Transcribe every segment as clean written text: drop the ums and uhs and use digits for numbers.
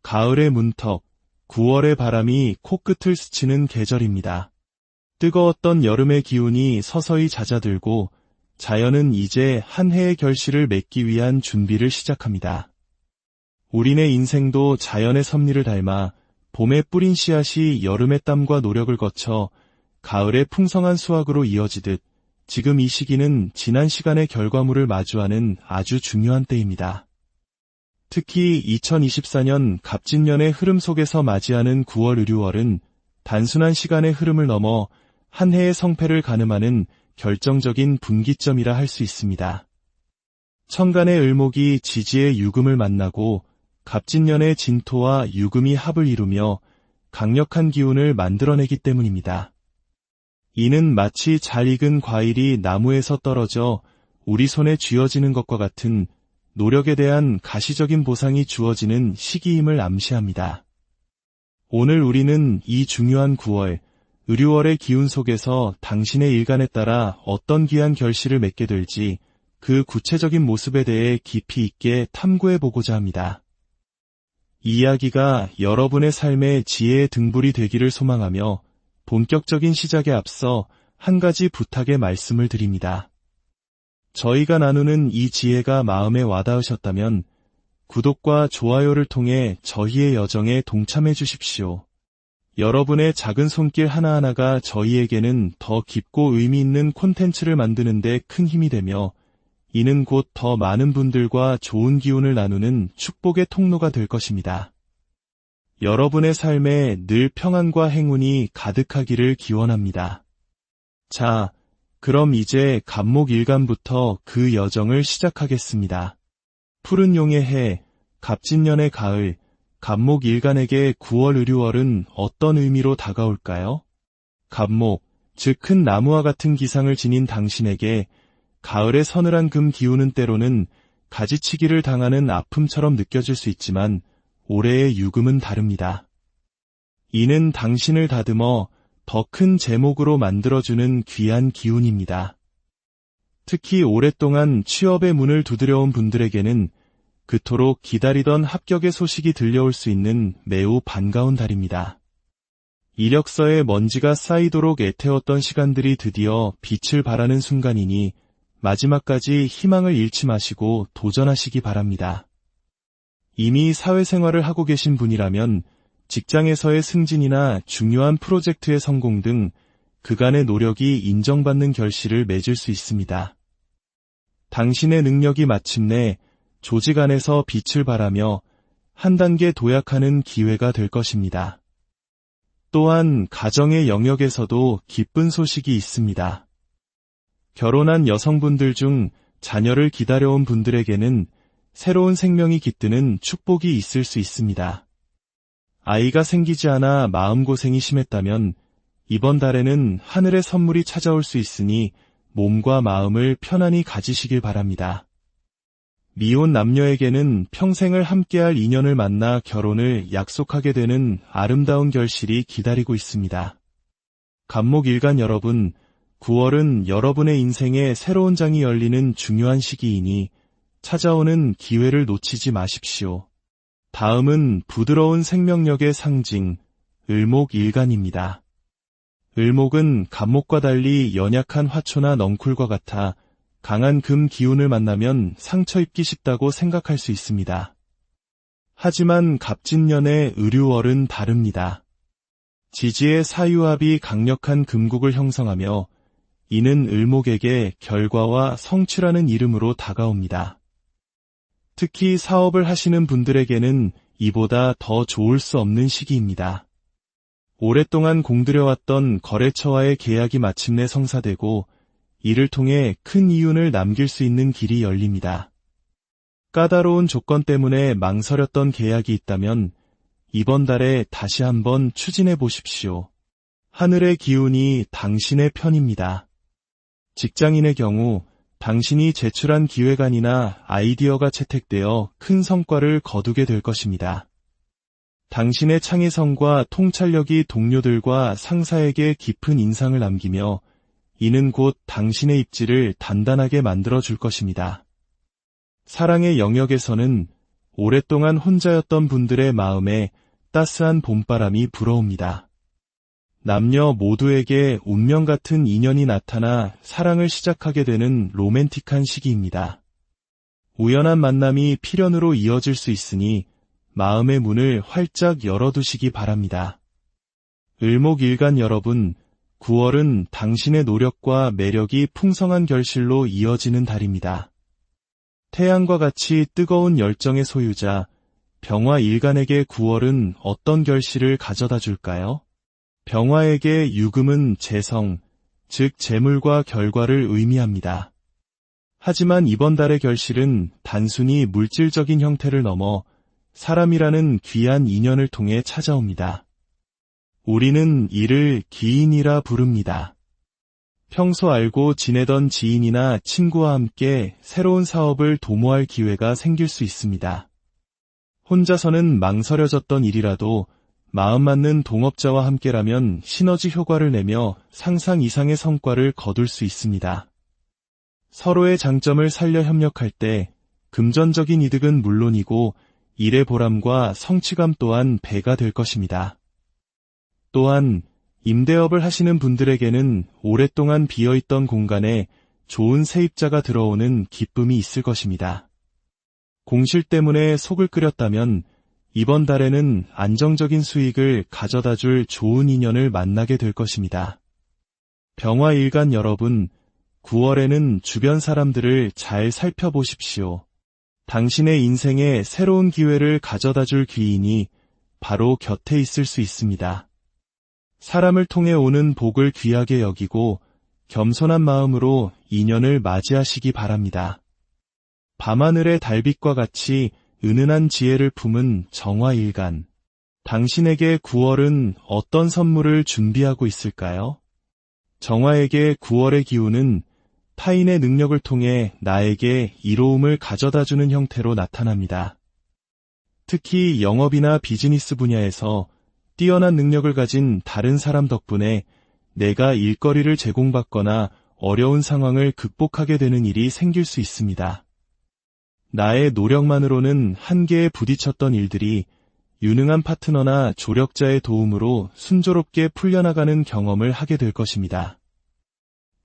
가을의 문턱, 9월의 바람이 코끝을 스치는 계절입니다. 뜨거웠던 여름의 기운이 서서히 잦아들고 자연은 이제 한 해의 결실을 맺기 위한 준비를 시작합니다. 우리네 인생도 자연의 섭리를 닮아 봄에 뿌린 씨앗이 여름의 땀과 노력을 거쳐 가을의 풍성한 수확으로 이어지듯 지금 이 시기는 지난 시간의 결과물을 마주하는 아주 중요한 때입니다. 특히 2024년 갑진년의 흐름 속에서 맞이하는 9월 의류월은 단순한 시간의 흐름을 넘어 한 해의 성패를 가늠하는 결정적인 분기점이라 할 수 있습니다. 천간의 을목이 지지의 유금을 만나고 갑진년의 진토와 유금이 합을 이루며 강력한 기운을 만들어내기 때문입니다. 이는 마치 잘 익은 과일이 나무에서 떨어져 우리 손에 쥐어지는 것과 같은 노력에 대한 가시적인 보상이 주어지는 시기임을 암시합니다. 오늘 우리는 이 중요한 9월, 의류월의 기운 속에서 당신의 일간에 따라 어떤 귀한 결실을 맺게 될지 그 구체적인 모습에 대해 깊이 있게 탐구해보고자 합니다. 이 이야기가 여러분의 삶의 지혜의 등불이 되기를 소망하며 본격적인 시작에 앞서 한 가지 부탁의 말씀을 드립니다. 저희가 나누는 이 지혜가 마음에 와닿으셨다면 구독과 좋아요를 통해 저희의 여정에 동참해 주십시오. 여러분의 작은 손길 하나하나가 저희에게는 더 깊고 의미 있는 콘텐츠를 만드는 데 큰 힘이 되며 이는 곧 더 많은 분들과 좋은 기운을 나누는 축복의 통로가 될 것입니다. 여러분의 삶에 늘 평안과 행운이 가득하기를 기원합니다. 자, 그럼 이제 갑목일간부터 그 여정을 시작하겠습니다. 푸른 용의 해, 갑진년의 가을, 갑목일간에게 9월 의류월은 어떤 의미로 다가올까요? 갑목, 즉 큰 나무와 같은 기상을 지닌 당신에게 가을의 서늘한 금 기운은 때로는 가지치기를 당하는 아픔처럼 느껴질 수 있지만 올해의 유금은 다릅니다. 이는 당신을 다듬어 더 큰 제목으로 만들어주는 귀한 기운입니다. 특히 오랫동안 취업의 문을 두드려온 분들에게는 그토록 기다리던 합격의 소식이 들려올 수 있는 매우 반가운 달입니다. 이력서에 먼지가 쌓이도록 애태웠던 시간들이 드디어 빛을 발하는 순간이니 마지막까지 희망을 잃지 마시고 도전하시기 바랍니다. 이미 사회생활을 하고 계신 분이라면 직장에서의 승진이나 중요한 프로젝트의 성공 등 그간의 노력이 인정받는 결실을 맺을 수 있습니다. 당신의 능력이 마침내 조직 안에서 빛을 발하며 한 단계 도약하는 기회가 될 것입니다. 또한 가정의 영역에서도 기쁜 소식이 있습니다. 결혼한 여성분들 중 자녀를 기다려온 분들에게는 새로운 생명이 깃드는 축복이 있을 수 있습니다. 아이가 생기지 않아 마음고생이 심했다면 이번 달에는 하늘의 선물이 찾아올 수 있으니 몸과 마음을 편안히 가지시길 바랍니다. 미혼 남녀에게는 평생을 함께할 인연을 만나 결혼을 약속하게 되는 아름다운 결실이 기다리고 있습니다. 갑목일간 여러분, 9월은 여러분의 인생에 새로운 장이 열리는 중요한 시기이니 찾아오는 기회를 놓치지 마십시오. 다음은 부드러운 생명력의 상징, 을목일간입니다. 을목은 갑목과 달리 연약한 화초나 넝쿨과 같아 강한 금 기운을 만나면 상처 입기 쉽다고 생각할 수 있습니다. 하지만 갑진년의 의류월은 다릅니다. 지지의 사유합이 강력한 금국을 형성하며 이는 을목에게 결과와 성취라는 이름으로 다가옵니다. 특히 사업을 하시는 분들에게는 이보다 더 좋을 수 없는 시기입니다. 오랫동안 공들여왔던 거래처와의 계약이 마침내 성사되고 이를 통해 큰 이윤을 남길 수 있는 길이 열립니다. 까다로운 조건 때문에 망설였던 계약이 있다면 이번 달에 다시 한번 추진해 보십시오. 하늘의 기운이 당신의 편입니다. 직장인의 경우 당신이 제출한 기획안이나 아이디어가 채택되어 큰 성과를 거두게 될 것입니다. 당신의 창의성과 통찰력이 동료들과 상사에게 깊은 인상을 남기며 이는 곧 당신의 입지를 단단하게 만들어 줄 것입니다. 사랑의 영역에서는 오랫동안 혼자였던 분들의 마음에 따스한 봄바람이 불어옵니다. 남녀 모두에게 운명 같은 인연이 나타나 사랑을 시작하게 되는 로맨틱한 시기입니다. 우연한 만남이 필연으로 이어질 수 있으니 마음의 문을 활짝 열어두시기 바랍니다. 을목일간 여러분, 9월은 당신의 노력과 매력이 풍성한 결실로 이어지는 달입니다. 태양과 같이 뜨거운 열정의 소유자, 병화일간에게 9월은 어떤 결실을 가져다 줄까요? 병화에게 유금은 재성, 즉 재물과 결과를 의미합니다. 하지만 이번 달의 결실은 단순히 물질적인 형태를 넘어 사람이라는 귀한 인연을 통해 찾아옵니다. 우리는 이를 기인이라 부릅니다. 평소 알고 지내던 지인이나 친구와 함께 새로운 사업을 도모할 기회가 생길 수 있습니다. 혼자서는 망설여졌던 일이라도 마음 맞는 동업자와 함께라면 시너지 효과를 내며 상상 이상의 성과를 거둘 수 있습니다. 서로의 장점을 살려 협력할 때 금전적인 이득은 물론이고 일의 보람과 성취감 또한 배가 될 것입니다. 또한 임대업을 하시는 분들에게는 오랫동안 비어있던 공간에 좋은 세입자가 들어오는 기쁨이 있을 것입니다. 공실 때문에 속을 끓였다면 이번 달에는 안정적인 수익을 가져다 줄 좋은 인연을 만나게 될 것입니다. 병화일간 여러분, 9월에는 주변 사람들을 잘 살펴보십시오. 당신의 인생에 새로운 기회를 가져다 줄 귀인이 바로 곁에 있을 수 있습니다. 사람을 통해 오는 복을 귀하게 여기고 겸손한 마음으로 인연을 맞이하시기 바랍니다. 밤하늘의 달빛과 같이 은은한 지혜를 품은 정화일간. 당신에게 9월은 어떤 선물을 준비하고 있을까요? 정화에게 9월의 기운은 타인의 능력을 통해 나에게 이로움을 가져다주는 형태로 나타납니다. 특히 영업이나 비즈니스 분야에서 뛰어난 능력을 가진 다른 사람 덕분에 내가 일거리를 제공받거나 어려운 상황을 극복하게 되는 일이 생길 수 있습니다. 나의 노력만으로는 한계에 부딪혔던 일들이 유능한 파트너나 조력자의 도움으로 순조롭게 풀려나가는 경험을 하게 될 것입니다.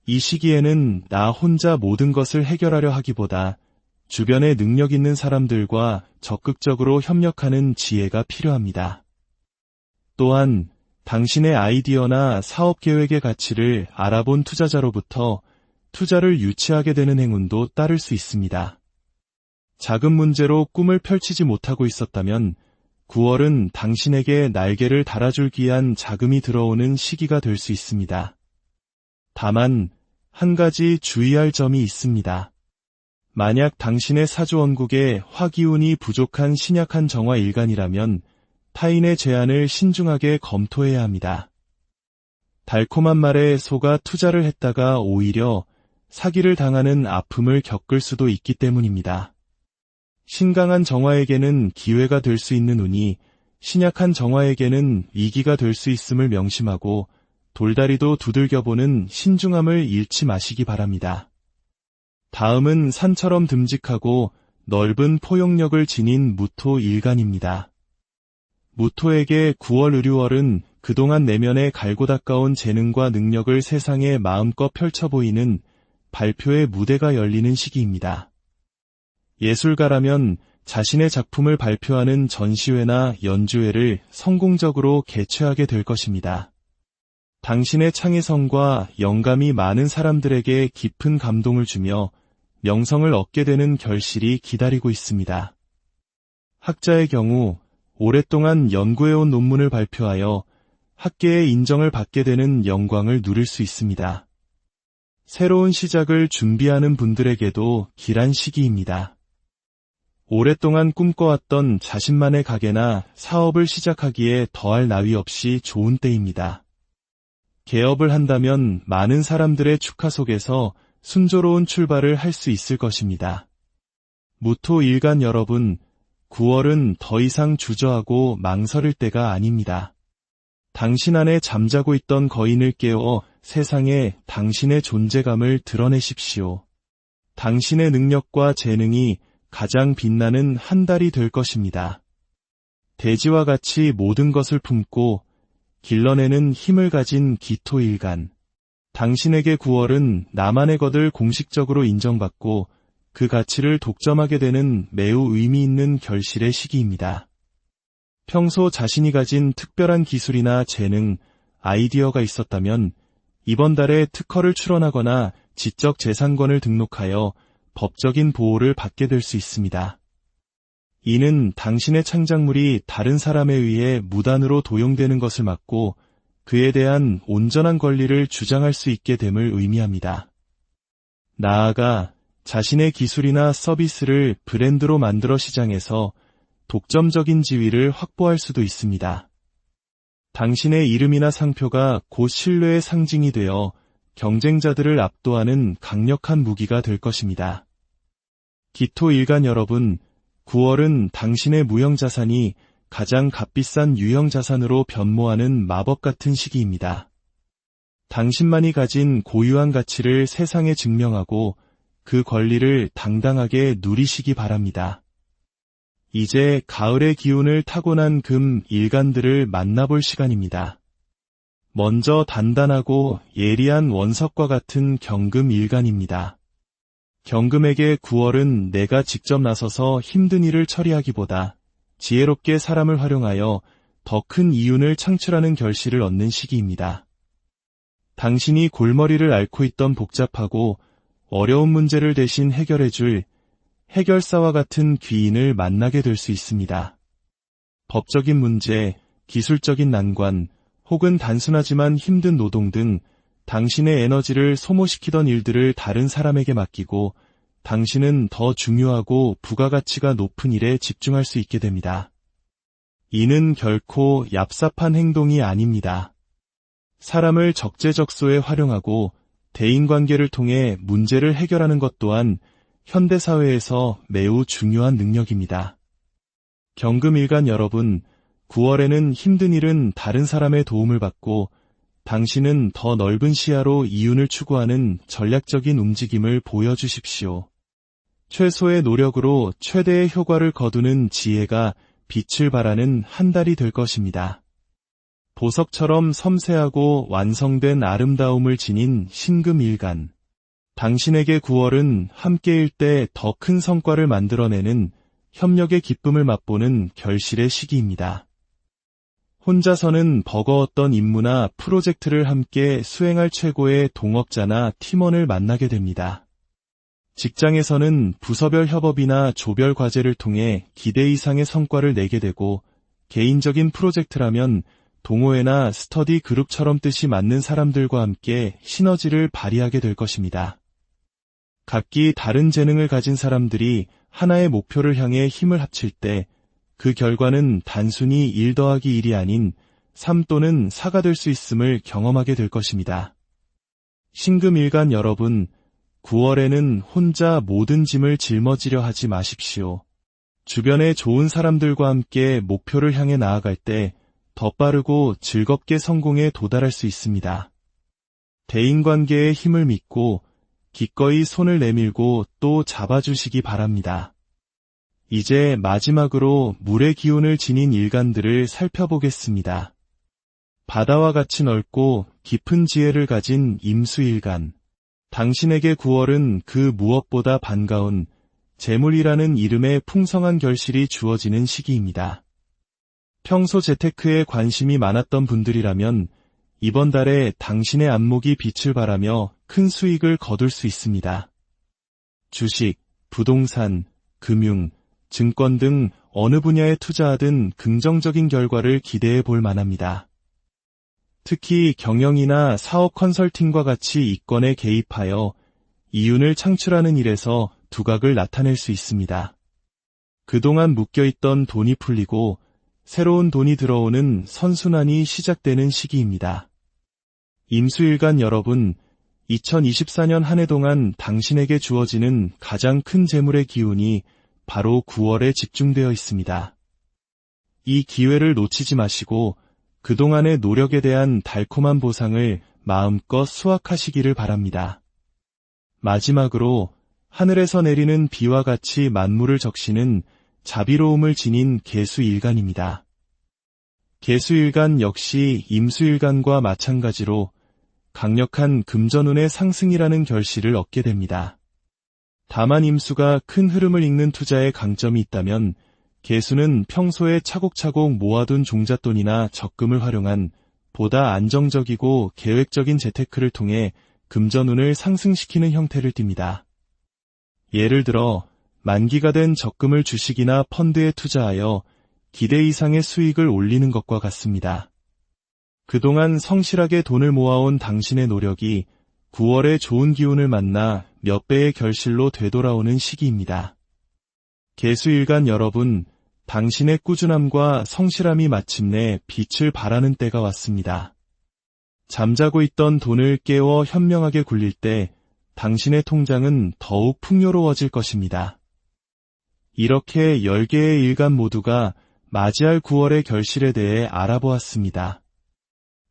이 시기에는 나 혼자 모든 것을 해결하려 하기보다 주변에 능력 있는 사람들과 적극적으로 협력하는 지혜가 필요합니다. 또한 당신의 아이디어나 사업 계획의 가치를 알아본 투자자로부터 투자를 유치하게 되는 행운도 따를 수 있습니다. 작은 문제로 꿈을 펼치지 못하고 있었다면 9월은 당신에게 날개를 달아줄 귀한 자금이 들어오는 시기가 될 수 있습니다. 다만 한 가지 주의할 점이 있습니다. 만약 당신의 사주원국에 화기운이 부족한 신약한 정화일간이라면 타인의 제안을 신중하게 검토해야 합니다. 달콤한 말에 속아 투자를 했다가 오히려 사기를 당하는 아픔을 겪을 수도 있기 때문입니다. 신강한 정화에게는 기회가 될 수 있는 운이 신약한 정화에게는 위기가 될 수 있음을 명심하고 돌다리도 두들겨보는 신중함을 잃지 마시기 바랍니다. 다음은 산처럼 듬직하고 넓은 포용력을 지닌 무토일간입니다. 무토에게 9월 을유월은 그동안 내면에 갈고 닦아온 재능과 능력을 세상에 마음껏 펼쳐 보이는 발표의 무대가 열리는 시기입니다. 예술가라면 자신의 작품을 발표하는 전시회나 연주회를 성공적으로 개최하게 될 것입니다. 당신의 창의성과 영감이 많은 사람들에게 깊은 감동을 주며 명성을 얻게 되는 결실이 기다리고 있습니다. 학자의 경우 오랫동안 연구해온 논문을 발표하여 학계의 인정을 받게 되는 영광을 누릴 수 있습니다. 새로운 시작을 준비하는 분들에게도 길한 시기입니다. 오랫동안 꿈꿔왔던 자신만의 가게나 사업을 시작하기에 더할 나위 없이 좋은 때입니다. 개업을 한다면 많은 사람들의 축하 속에서 순조로운 출발을 할 수 있을 것입니다. 무토일간 여러분, 9월은 더 이상 주저하고 망설일 때가 아닙니다. 당신 안에 잠자고 있던 거인을 깨워 세상에 당신의 존재감을 드러내십시오. 당신의 능력과 재능이 가장 빛나는 한 달이 될 것입니다. 대지와 같이 모든 것을 품고 길러내는 힘을 가진 기토일간. 당신에게 9월은 나만의 것을 공식적으로 인정받고 그 가치를 독점하게 되는 매우 의미 있는 결실의 시기입니다. 평소 자신이 가진 특별한 기술이나 재능, 아이디어가 있었다면 이번 달에 특허를 출원하거나 지적재산권을 등록하여 법적인 보호를 받게 될 수 있습니다. 이는 당신의 창작물이 다른 사람에 의해 무단으로 도용되는 것을 막고 그에 대한 온전한 권리를 주장할 수 있게 됨을 의미합니다. 나아가 자신의 기술이나 서비스를 브랜드로 만들어 시장에서 독점적인 지위를 확보할 수도 있습니다. 당신의 이름이나 상표가 곧 신뢰의 상징이 되어 경쟁자들을 압도하는 강력한 무기가 될 것입니다. 기토일간 여러분, 9월은 당신의 무형자산이 가장 값비싼 유형자산으로 변모하는 마법 같은 시기입니다. 당신만이 가진 고유한 가치를 세상에 증명하고 그 권리를 당당하게 누리시기 바랍니다. 이제 가을의 기운을 타고난 금 일간들을 만나볼 시간입니다. 먼저 단단하고 예리한 원석과 같은 경금 일간입니다. 경금에게 9월은 내가 직접 나서서 힘든 일을 처리하기보다 지혜롭게 사람을 활용하여 더 큰 이윤을 창출하는 결실을 얻는 시기입니다. 당신이 골머리를 앓고 있던 복잡하고 어려운 문제를 대신 해결해줄 해결사와 같은 귀인을 만나게 될 수 있습니다. 법적인 문제, 기술적인 난관, 혹은 단순하지만 힘든 노동 등 당신의 에너지를 소모시키던 일들을 다른 사람에게 맡기고 당신은 더 중요하고 부가가치가 높은 일에 집중할 수 있게 됩니다. 이는 결코 얍삽한 행동이 아닙니다. 사람을 적재적소에 활용하고 대인관계를 통해 문제를 해결하는 것 또한 현대사회에서 매우 중요한 능력입니다. 경금일간 여러분, 9월에는 힘든 일은 다른 사람의 도움을 받고 당신은 더 넓은 시야로 이윤을 추구하는 전략적인 움직임을 보여주십시오. 최소의 노력으로 최대의 효과를 거두는 지혜가 빛을 발하는 한 달이 될 것입니다. 보석처럼 섬세하고 완성된 아름다움을 지닌 신금일간. 당신에게 9월은 함께일 때 더 큰 성과를 만들어내는 협력의 기쁨을 맛보는 결실의 시기입니다. 혼자서는 버거웠던 임무나 프로젝트를 함께 수행할 최고의 동업자나 팀원을 만나게 됩니다. 직장에서는 부서별 협업이나 조별 과제를 통해 기대 이상의 성과를 내게 되고 개인적인 프로젝트라면 동호회나 스터디 그룹처럼 뜻이 맞는 사람들과 함께 시너지를 발휘하게 될 것입니다. 각기 다른 재능을 가진 사람들이 하나의 목표를 향해 힘을 합칠 때 그 결과는 단순히 1 더하기 1이 아닌 3 또는 4가 될 수 있음을 경험하게 될 것입니다. 신금일간 여러분, 9월에는 혼자 모든 짐을 짊어지려 하지 마십시오. 주변의 좋은 사람들과 함께 목표를 향해 나아갈 때 더 빠르고 즐겁게 성공에 도달할 수 있습니다. 대인관계의 힘을 믿고 기꺼이 손을 내밀고 또 잡아주시기 바랍니다. 이제 마지막으로 물의 기운을 지닌 일간들을 살펴보겠습니다. 바다와 같이 넓고 깊은 지혜를 가진 임수일간. 당신에게 9월은 그 무엇보다 반가운 재물이라는 이름의 풍성한 결실이 주어지는 시기입니다. 평소 재테크에 관심이 많았던 분들이라면 이번 달에 당신의 안목이 빛을 발하며 큰 수익을 거둘 수 있습니다. 주식, 부동산, 금융, 증권 등 어느 분야에 투자하든 긍정적인 결과를 기대해 볼 만합니다. 특히 경영이나 사업 컨설팅과 같이 이권에 개입하여 이윤을 창출하는 일에서 두각을 나타낼 수 있습니다. 그동안 묶여있던 돈이 풀리고 새로운 돈이 들어오는 선순환이 시작되는 시기입니다. 임수일간 여러분, 2024년 한 해 동안 당신에게 주어지는 가장 큰 재물의 기운이 바로 9월에 집중되어 있습니다. 이 기회를 놓치지 마시고 그동안의 노력에 대한 달콤한 보상을 마음껏 수확하시기를 바랍니다. 마지막으로 하늘에서 내리는 비와 같이 만물을 적시는 자비로움을 지닌 계수일간입니다. 계수일간 역시 임수일간과 마찬가지로 강력한 금전운의 상승이라는 결실을 얻게 됩니다. 다만 임수가 큰 흐름을 읽는 투자에 강점이 있다면 계수는 평소에 차곡차곡 모아둔 종잣돈이나 적금을 활용한 보다 안정적이고 계획적인 재테크를 통해 금전운을 상승시키는 형태를 띱니다. 예를 들어 만기가 된 적금을 주식이나 펀드에 투자하여 기대 이상의 수익을 올리는 것과 같습니다. 그동안 성실하게 돈을 모아온 당신의 노력이 9월에 좋은 기운을 만나 몇 배의 결실로 되돌아오는 시기입니다. 계수일간 여러분, 당신의 꾸준함과 성실함이 마침내 빛을 발하는 때가 왔습니다. 잠자고 있던 돈을 깨워 현명하게 굴릴 때 당신의 통장은 더욱 풍요로워질 것입니다. 이렇게 10개의 일간 모두가 맞이할 9월의 결실에 대해 알아보았습니다.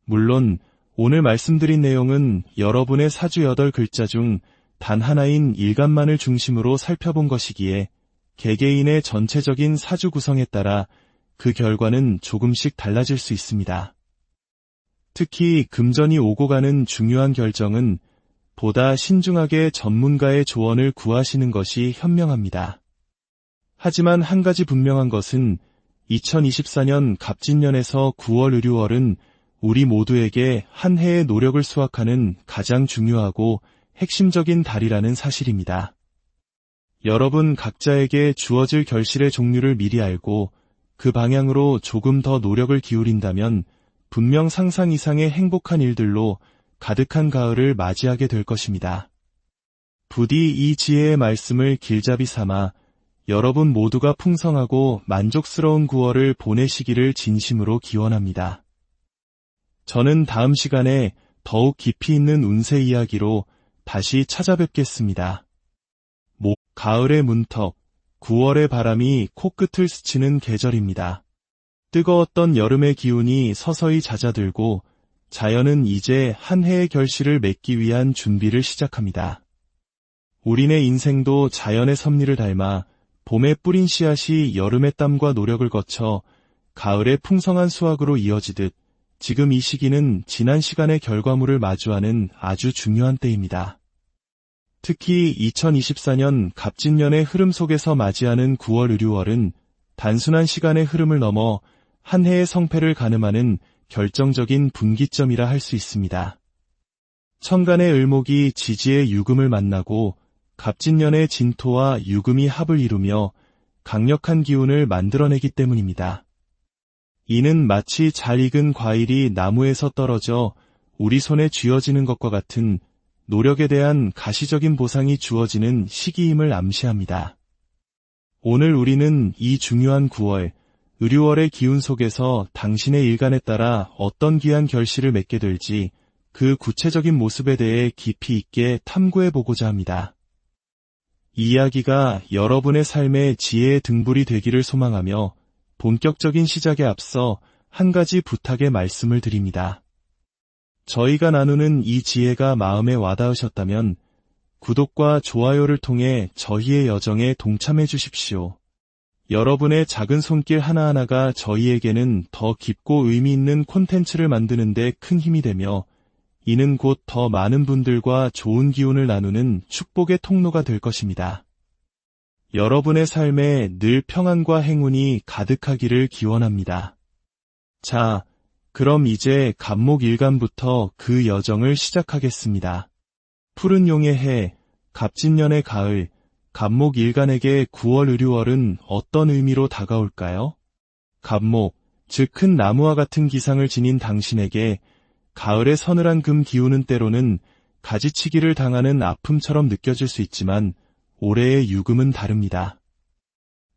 물론 오늘 말씀드린 내용은 여러분의 사주 8글자 중 단 하나인 일간만을 중심으로 살펴본 것이기에 개개인의 전체적인 사주 구성에 따라 그 결과는 조금씩 달라질 수 있습니다. 특히 금전이 오고 가는 중요한 결정은 보다 신중하게 전문가의 조언을 구하시는 것이 현명합니다. 하지만 한 가지 분명한 것은 2024년 갑진년에서 9월 의류월은 우리 모두에게 한 해의 노력을 수확하는 가장 중요하고 핵심적인 달이라는 사실입니다. 여러분 각자에게 주어질 결실의 종류를 미리 알고 그 방향으로 조금 더 노력을 기울인다면 분명 상상 이상의 행복한 일들로 가득한 가을을 맞이하게 될 것입니다. 부디 이 지혜의 말씀을 길잡이 삼아 여러분 모두가 풍성하고 만족스러운 9월을 보내시기를 진심으로 기원합니다. 저는 다음 시간에 더욱 깊이 있는 운세 이야기로 다시 찾아뵙겠습니다. 가을의 문턱, 9월의 바람이 코끝을 스치는 계절입니다. 뜨거웠던 여름의 기운이 서서히 잦아들고 자연은 이제 한 해의 결실을 맺기 위한 준비를 시작합니다. 우리네 인생도 자연의 섭리를 닮아 봄에 뿌린 씨앗이 여름의 땀과 노력을 거쳐 가을의 풍성한 수확으로 이어지듯 지금 이 시기는 지난 시간의 결과물을 마주하는 아주 중요한 때입니다. 특히 2024년 갑진년의 흐름 속에서 맞이하는 9월 의류월은 단순한 시간의 흐름을 넘어 한 해의 성패를 가늠하는 결정적인 분기점이라 할 수 있습니다. 천간의 을목이 지지의 유금을 만나고 갑진년의 진토와 유금이 합을 이루며 강력한 기운을 만들어내기 때문입니다. 이는 마치 잘 익은 과일이 나무에서 떨어져 우리 손에 쥐어지는 것과 같은 노력에 대한 가시적인 보상이 주어지는 시기임을 암시합니다. 오늘 우리는 이 중요한 9월, 의류월의 기운 속에서 당신의 일간에 따라 어떤 귀한 결실을 맺게 될지 그 구체적인 모습에 대해 깊이 있게 탐구해보고자 합니다. 이 이야기가 여러분의 삶의 지혜의 등불이 되기를 소망하며 본격적인 시작에 앞서 한 가지 부탁의 말씀을 드립니다. 저희가 나누는 이 지혜가 마음에 와닿으셨다면 구독과 좋아요를 통해 저희의 여정에 동참해 주십시오. 여러분의 작은 손길 하나하나가 저희에게는 더 깊고 의미 있는 콘텐츠를 만드는 데 큰 힘이 되며 이는 곧 더 많은 분들과 좋은 기운을 나누는 축복의 통로가 될 것입니다. 여러분의 삶에 늘 평안과 행운이 가득하기를 기원합니다. 자, 그럼 이제 갑목일간부터 그 여정을 시작하겠습니다. 푸른 용의 해, 갑진년의 가을, 갑목일간에게 9월 의류월은 어떤 의미로 다가올까요? 갑목, 즉 큰 나무와 같은 기상을 지닌 당신에게 가을의 서늘한 금 기운은 때로는 가지치기를 당하는 아픔처럼 느껴질 수 있지만 올해의 유금은 다릅니다.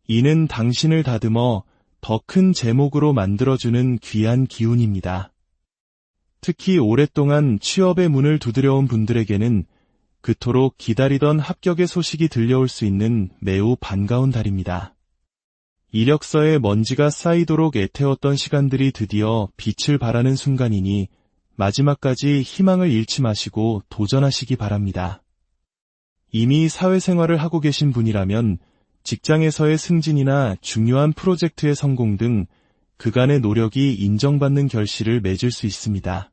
이는 당신을 다듬어 더 큰 제목으로 만들어주는 귀한 기운입니다. 특히 오랫동안 취업의 문을 두드려온 분들에게는 그토록 기다리던 합격의 소식이 들려올 수 있는 매우 반가운 달입니다. 이력서에 먼지가 쌓이도록 애태웠던 시간들이 드디어 빛을 발하는 순간이니 마지막까지 희망을 잃지 마시고 도전하시기 바랍니다. 이미 사회생활을 하고 계신 분이라면 직장에서의 승진이나 중요한 프로젝트의 성공 등 그간의 노력이 인정받는 결실을 맺을 수 있습니다.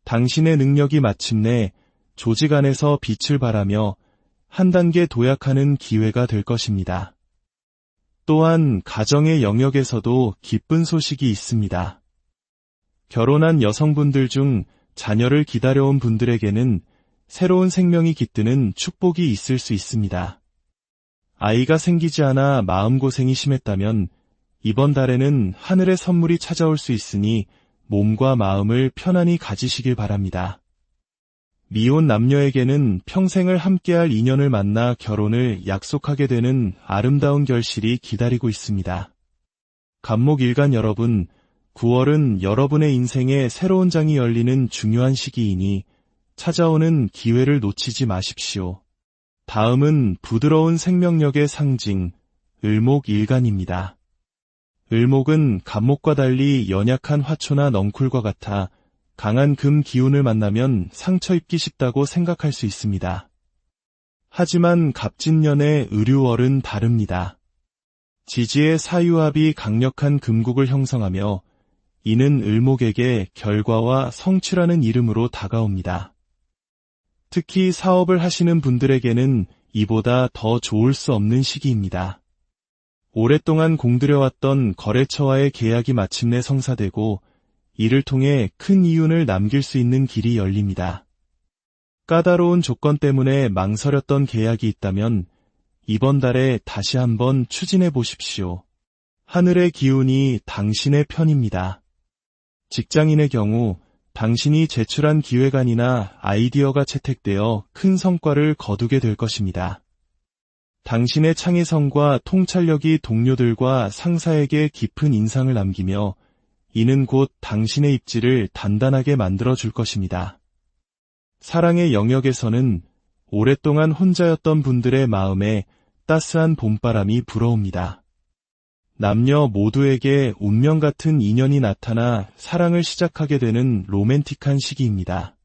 당신의 능력이 마침내 조직 안에서 빛을 발하며 한 단계 도약하는 기회가 될 것입니다. 또한 가정의 영역에서도 기쁜 소식이 있습니다. 결혼한 여성분들 중 자녀를 기다려온 분들에게는 새로운 생명이 깃드는 축복이 있을 수 있습니다. 아이가 생기지 않아 마음고생이 심했다면 이번 달에는 하늘의 선물이 찾아올 수 있으니 몸과 마음을 편안히 가지시길 바랍니다. 미혼 남녀에게는 평생을 함께할 인연을 만나 결혼을 약속하게 되는 아름다운 결실이 기다리고 있습니다. 갑목일간 여러분, 9월은 여러분의 인생에 새로운 장이 열리는 중요한 시기이니 찾아오는 기회를 놓치지 마십시오. 다음은 부드러운 생명력의 상징, 을목일간입니다. 을목은 갑목과 달리 연약한 화초나 넝쿨과 같아 강한 금 기운을 만나면 상처 입기 쉽다고 생각할 수 있습니다. 하지만 갑진년의 을유월은 다릅니다. 지지의 사유합이 강력한 금국을 형성하며 이는 을목에게 결과와 성취라는 이름으로 다가옵니다. 특히 사업을 하시는 분들에게는 이보다 더 좋을 수 없는 시기입니다. 오랫동안 공들여왔던 거래처와의 계약이 마침내 성사되고 이를 통해 큰 이윤을 남길 수 있는 길이 열립니다. 까다로운 조건 때문에 망설였던 계약이 있다면 이번 달에 다시 한번 추진해 보십시오. 하늘의 기운이 당신의 편입니다. 직장인의 경우 당신이 제출한 기획안이나 아이디어가 채택되어 큰 성과를 거두게 될 것입니다. 당신의 창의성과 통찰력이 동료들과 상사에게 깊은 인상을 남기며 이는 곧 당신의 입지를 단단하게 만들어줄 것입니다. 사랑의 영역에서는 오랫동안 혼자였던 분들의 마음에 따스한 봄바람이 불어옵니다. 남녀 모두에게 운명 같은 인연이 나타나 사랑을 시작하게 되는 로맨틱한 시기입니다.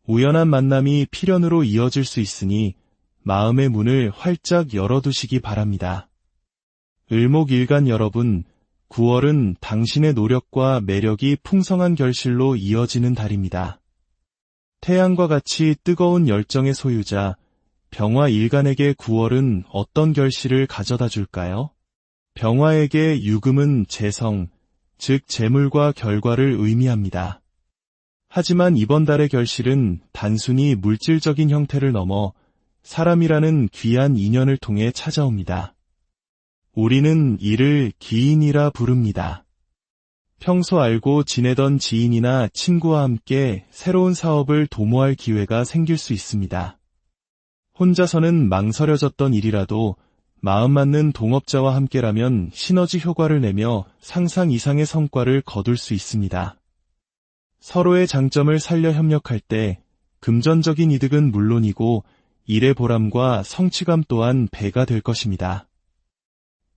우연한 만남이 필연으로 이어질 수 있으니 마음의 문을 활짝 열어두시기 바랍니다. 을목일간 여러분, 9월은 당신의 노력과 매력이 풍성한 결실로 이어지는 달입니다. 태양과 같이 뜨거운 열정의 소유자, 병화일간에게 9월은 어떤 결실을 가져다 줄까요? 병화에게 유금은 재성, 즉 재물과 결과를 의미합니다. 하지만 이번 달의 결실은 단순히 물질적인 형태를 넘어 사람이라는 귀한 인연을 통해 찾아옵니다. 우리는 이를 기인이라 부릅니다. 평소 알고 지내던 지인이나 친구와 함께 새로운 사업을 도모할 기회가 생길 수 있습니다. 혼자서는 망설여졌던 일이라도 마음 맞는 동업자와 함께라면 시너지 효과를 내며 상상 이상의 성과를 거둘 수 있습니다. 서로의 장점을 살려 협력할 때 금전적인 이득은 물론이고 일의 보람과 성취감 또한 배가 될 것입니다.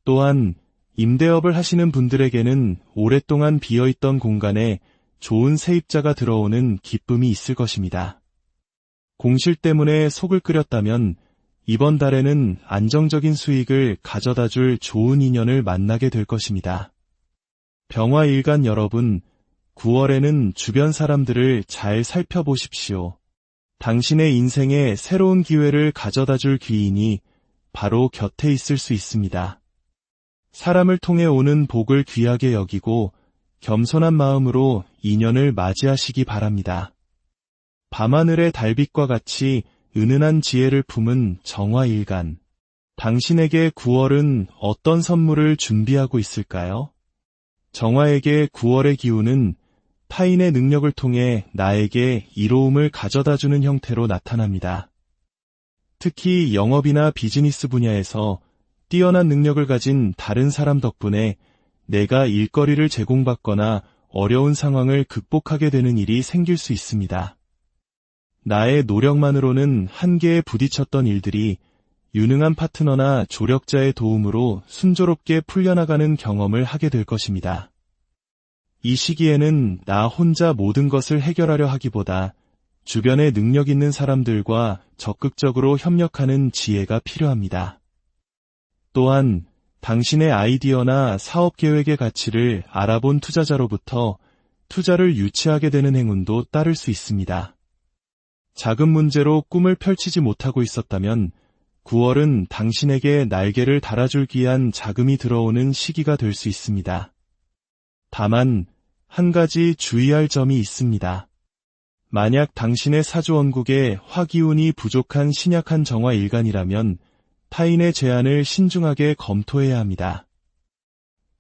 또한 임대업을 하시는 분들에게는 오랫동안 비어있던 공간에 좋은 세입자가 들어오는 기쁨이 있을 것입니다. 공실 때문에 속을 끓였다면 이번 달에는 안정적인 수익을 가져다줄 좋은 인연을 만나게 될 것입니다. 병화일간 여러분, 9월에는 주변 사람들을 잘 살펴보십시오. 당신의 인생에 새로운 기회를 가져다줄 귀인이 바로 곁에 있을 수 있습니다. 사람을 통해 오는 복을 귀하게 여기고 겸손한 마음으로 인연을 맞이하시기 바랍니다. 밤하늘의 달빛과 같이 은은한 지혜를 품은 정화일간. 당신에게 9월은 어떤 선물을 준비하고 있을까요? 정화에게 9월의 기운은 타인의 능력을 통해 나에게 이로움을 가져다주는 형태로 나타납니다. 특히 영업이나 비즈니스 분야에서 뛰어난 능력을 가진 다른 사람 덕분에 내가 일거리를 제공받거나 어려운 상황을 극복하게 되는 일이 생길 수 있습니다. 나의 노력만으로는 한계에 부딪혔던 일들이 유능한 파트너나 조력자의 도움으로 순조롭게 풀려나가는 경험을 하게 될 것입니다. 이 시기에는 나 혼자 모든 것을 해결하려 하기보다 주변에 능력 있는 사람들과 적극적으로 협력하는 지혜가 필요합니다. 또한 당신의 아이디어나 사업 계획의 가치를 알아본 투자자로부터 투자를 유치하게 되는 행운도 따를 수 있습니다. 작은 문제로 꿈을 펼치지 못하고 있었다면 9월은 당신에게 날개를 달아줄 귀한 자금이 들어오는 시기가 될 수 있습니다. 다만 한 가지 주의할 점이 있습니다. 만약 당신의 사주원국에 화기운이 부족한 신약한 정화일간이라면 타인의 제안을 신중하게 검토해야 합니다.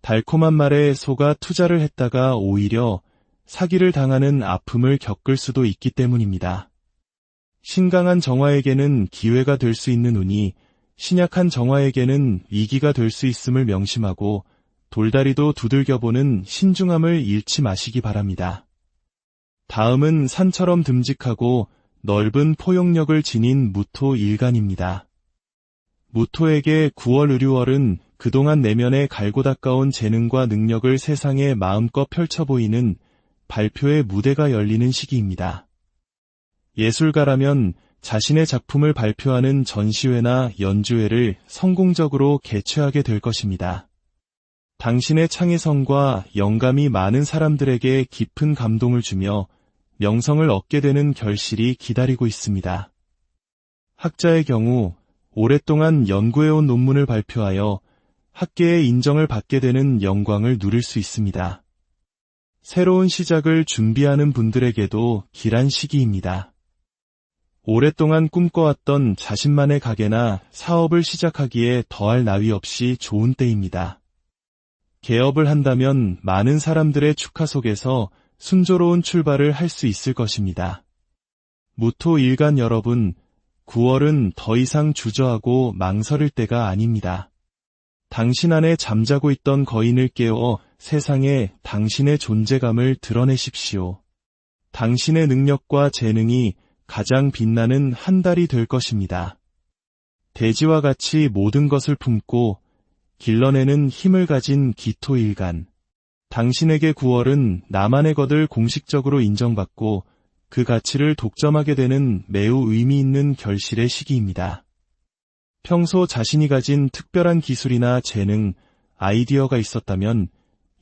달콤한 말에 속아 투자를 했다가 오히려 사기를 당하는 아픔을 겪을 수도 있기 때문입니다. 신강한 정화에게는 기회가 될 수 있는 운이 신약한 정화에게는 위기가 될 수 있음을 명심하고 돌다리도 두들겨보는 신중함을 잃지 마시기 바랍니다. 다음은 산처럼 듬직하고 넓은 포용력을 지닌 무토일간입니다. 무토에게 9월 을유월은 그동안 내면에 갈고 닦아온 재능과 능력을 세상에 마음껏 펼쳐 보이는 발표의 무대가 열리는 시기입니다. 예술가라면 자신의 작품을 발표하는 전시회나 연주회를 성공적으로 개최하게 될 것입니다. 당신의 창의성과 영감이 많은 사람들에게 깊은 감동을 주며 명성을 얻게 되는 결실이 기다리고 있습니다. 학자의 경우 오랫동안 연구해온 논문을 발표하여 학계의 인정을 받게 되는 영광을 누릴 수 있습니다. 새로운 시작을 준비하는 분들에게도 길한 시기입니다. 오랫동안 꿈꿔왔던 자신만의 가게나 사업을 시작하기에 더할 나위 없이 좋은 때입니다. 개업을 한다면 많은 사람들의 축하 속에서 순조로운 출발을 할 수 있을 것입니다. 무토일간 여러분, 9월은 더 이상 주저하고 망설일 때가 아닙니다. 당신 안에 잠자고 있던 거인을 깨워 세상에 당신의 존재감을 드러내십시오. 당신의 능력과 재능이 가장 빛나는 한 달이 될 것입니다. 대지와 같이 모든 것을 품고 길러내는 힘을 가진 기토일간. 당신에게 9월은 나만의 것을 공식적으로 인정받고 그 가치를 독점하게 되는 매우 의미 있는 결실의 시기입니다. 평소 자신이 가진 특별한 기술이나 재능, 아이디어가 있었다면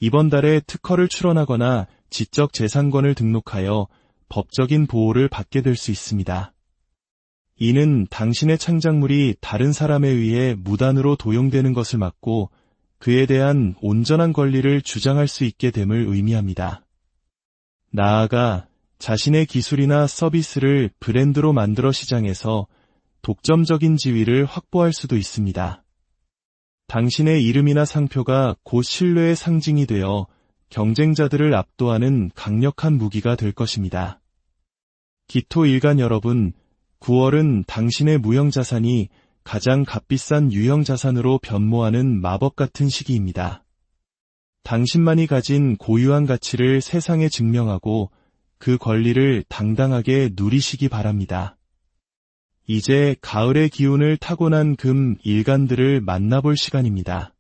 이번 달에 특허를 출원하거나 지적 재산권을 등록하여 법적인 보호를 받게 될 수 있습니다. 이는 당신의 창작물이 다른 사람에 의해 무단으로 도용되는 것을 막고 그에 대한 온전한 권리를 주장할 수 있게 됨을 의미합니다. 나아가 자신의 기술이나 서비스를 브랜드로 만들어 시장에서 독점적인 지위를 확보할 수도 있습니다. 당신의 이름이나 상표가 곧 신뢰의 상징이 되어 경쟁자들을 압도하는 강력한 무기가 될 것입니다. 기토일간 여러분, 9월은 당신의 무형자산이 가장 값비싼 유형자산으로 변모하는 마법 같은 시기입니다. 당신만이 가진 고유한 가치를 세상에 증명하고 그 권리를 당당하게 누리시기 바랍니다. 이제 가을의 기운을 타고난 금 일간들을 만나볼 시간입니다.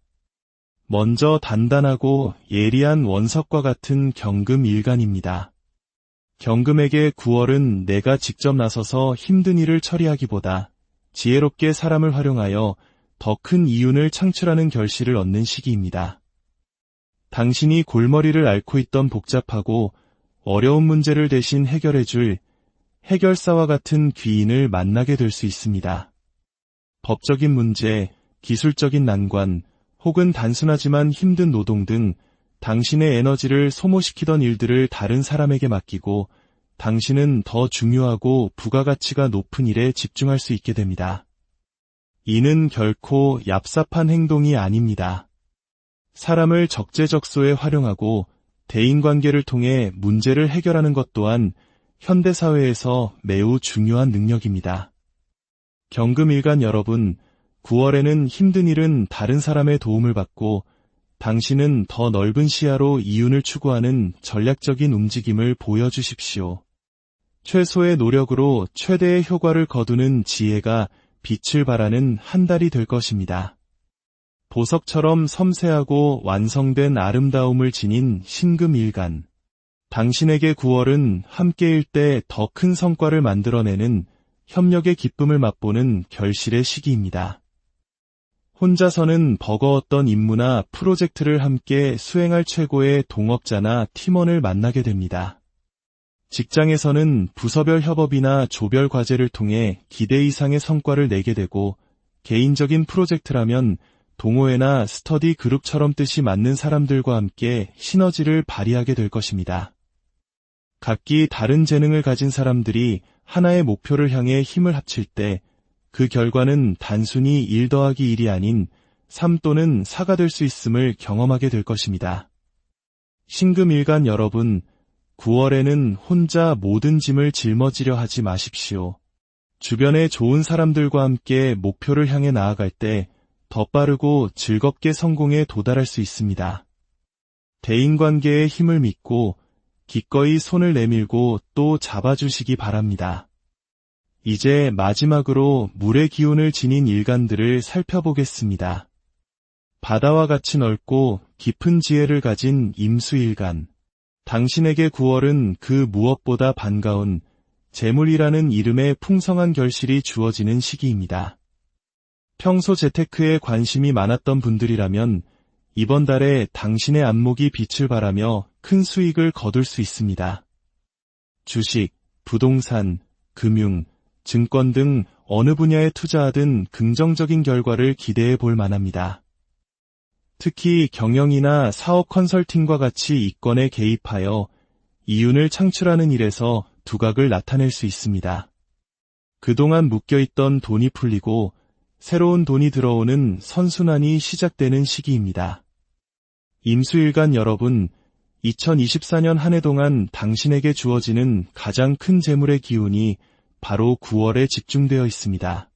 먼저 단단하고 예리한 원석과 같은 경금 일간입니다. 경금에게 9월은 내가 직접 나서서 힘든 일을 처리하기보다 지혜롭게 사람을 활용하여 더 큰 이윤을 창출하는 결실을 얻는 시기입니다. 당신이 골머리를 앓고 있던 복잡하고 어려운 문제를 대신 해결해줄 해결사와 같은 귀인을 만나게 될 수 있습니다. 법적인 문제, 기술적인 난관, 혹은 단순하지만 힘든 노동 등 당신의 에너지를 소모시키던 일들을 다른 사람에게 맡기고 당신은 더 중요하고 부가가치가 높은 일에 집중할 수 있게 됩니다. 이는 결코 얍삽한 행동이 아닙니다. 사람을 적재적소에 활용하고 대인관계를 통해 문제를 해결하는 것 또한 현대사회에서 매우 중요한 능력입니다. 경금일간 여러분, 9월에는 힘든 일은 다른 사람의 도움을 받고 당신은 더 넓은 시야로 이윤을 추구하는 전략적인 움직임을 보여주십시오. 최소의 노력으로 최대의 효과를 거두는 지혜가 빛을 발하는 한 달이 될 것입니다. 보석처럼 섬세하고 완성된 아름다움을 지닌 신금일간. 당신에게 9월은 함께일 때 더 큰 성과를 만들어내는 협력의 기쁨을 맛보는 결실의 시기입니다. 혼자서는 버거웠던 임무나 프로젝트를 함께 수행할 최고의 동업자나 팀원을 만나게 됩니다. 직장에서는 부서별 협업이나 조별 과제를 통해 기대 이상의 성과를 내게 되고, 개인적인 프로젝트라면 동호회나 스터디 그룹처럼 뜻이 맞는 사람들과 함께 시너지를 발휘하게 될 것입니다. 각기 다른 재능을 가진 사람들이 하나의 목표를 향해 힘을 합칠 때 그 결과는 단순히 1 더하기 1이 아닌 3 또는 4가 될 수 있음을 경험하게 될 것입니다. 신금일간 여러분, 9월에는 혼자 모든 짐을 짊어지려 하지 마십시오. 주변의 좋은 사람들과 함께 목표를 향해 나아갈 때 더 빠르고 즐겁게 성공에 도달할 수 있습니다. 대인관계의 힘을 믿고 기꺼이 손을 내밀고 또 잡아주시기 바랍니다. 이제 마지막으로 물의 기운을 지닌 일간들을 살펴보겠습니다. 바다와 같이 넓고 깊은 지혜를 가진 임수일간. 당신에게 9월은 그 무엇보다 반가운 재물이라는 이름의 풍성한 결실이 주어지는 시기입니다. 평소 재테크에 관심이 많았던 분들이라면 이번 달에 당신의 안목이 빛을 발하며 큰 수익을 거둘 수 있습니다. 주식, 부동산, 금융, 증권 등 어느 분야에 투자하든 긍정적인 결과를 기대해 볼 만합니다. 특히 경영이나 사업 컨설팅과 같이 이권에 개입하여 이윤을 창출하는 일에서 두각을 나타낼 수 있습니다. 그동안 묶여있던 돈이 풀리고 새로운 돈이 들어오는 선순환이 시작되는 시기입니다. 임수일간 여러분, 2024년 한 해 동안 당신에게 주어지는 가장 큰 재물의 기운이 바로 9월에 집중되어 있습니다.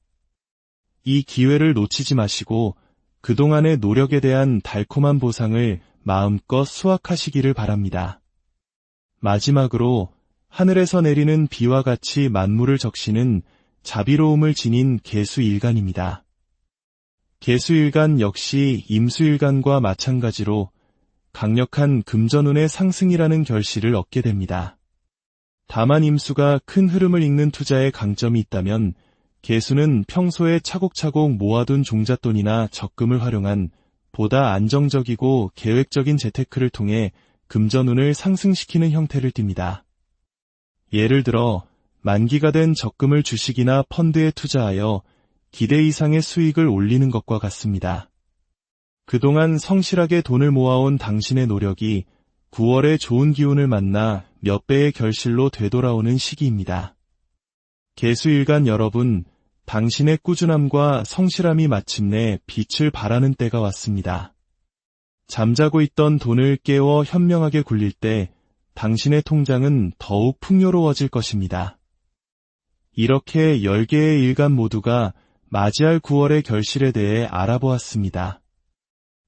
이 기회를 놓치지 마시고 그동안의 노력에 대한 달콤한 보상을 마음껏 수확하시기를 바랍니다. 마지막으로 하늘에서 내리는 비와 같이 만물을 적시는 자비로움을 지닌 개수일간입니다. 개수일간 역시 임수일간과 마찬가지로 강력한 금전운의 상승이라는 결실을 얻게 됩니다. 다만 임수가 큰 흐름을 읽는 투자에 강점이 있다면 개수는 평소에 차곡차곡 모아둔 종잣돈이나 적금을 활용한 보다 안정적이고 계획적인 재테크를 통해 금전운을 상승시키는 형태를 띱니다. 예를 들어 만기가 된 적금을 주식이나 펀드에 투자하여 기대 이상의 수익을 올리는 것과 같습니다. 그동안 성실하게 돈을 모아온 당신의 노력이 9월에 좋은 기운을 만나 몇 배의 결실로 되돌아오는 시기입니다. 개수일간 여러분, 당신의 꾸준함과 성실함이 마침내 빛을 발하는 때가 왔습니다. 잠자고 있던 돈을 깨워 현명하게 굴릴 때 당신의 통장은 더욱 풍요로워질 것입니다. 이렇게 10개의 일간 모두가 맞이할 9월의 결실에 대해 알아보았습니다.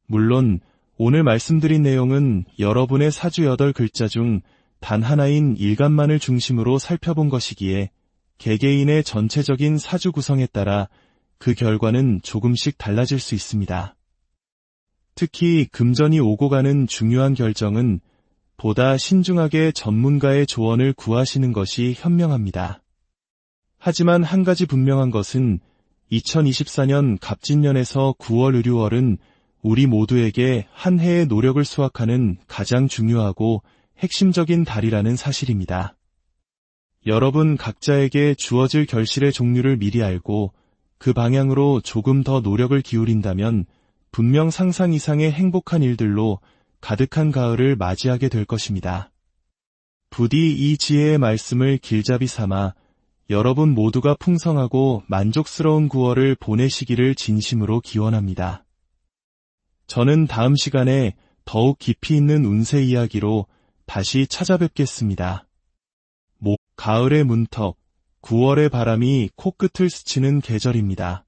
물론 오늘 말씀드린 내용은 여러분의 사주 8글자 중 단 하나인 일간만을 중심으로 살펴본 것이기에 개개인의 전체적인 사주 구성에 따라 그 결과는 조금씩 달라질 수 있습니다. 특히 금전이 오고 가는 중요한 결정은 보다 신중하게 전문가의 조언을 구하시는 것이 현명합니다. 하지만 한 가지 분명한 것은 2024년 갑진년에서 9월 의류월은 우리 모두에게 한 해의 노력을 수확하는 가장 중요하고 핵심적인 달이라는 사실입니다. 여러분 각자에게 주어질 결실의 종류를 미리 알고 그 방향으로 조금 더 노력을 기울인다면 분명 상상 이상의 행복한 일들로 가득한 가을을 맞이하게 될 것입니다. 부디 이 지혜의 말씀을 길잡이 삼아 여러분 모두가 풍성하고 만족스러운 9월을 보내시기를 진심으로 기원합니다. 저는 다음 시간에 더욱 깊이 있는 운세 이야기로 다시 찾아뵙겠습니다. 가을의 문턱, 9월의 바람이 코끝을 스치는 계절입니다.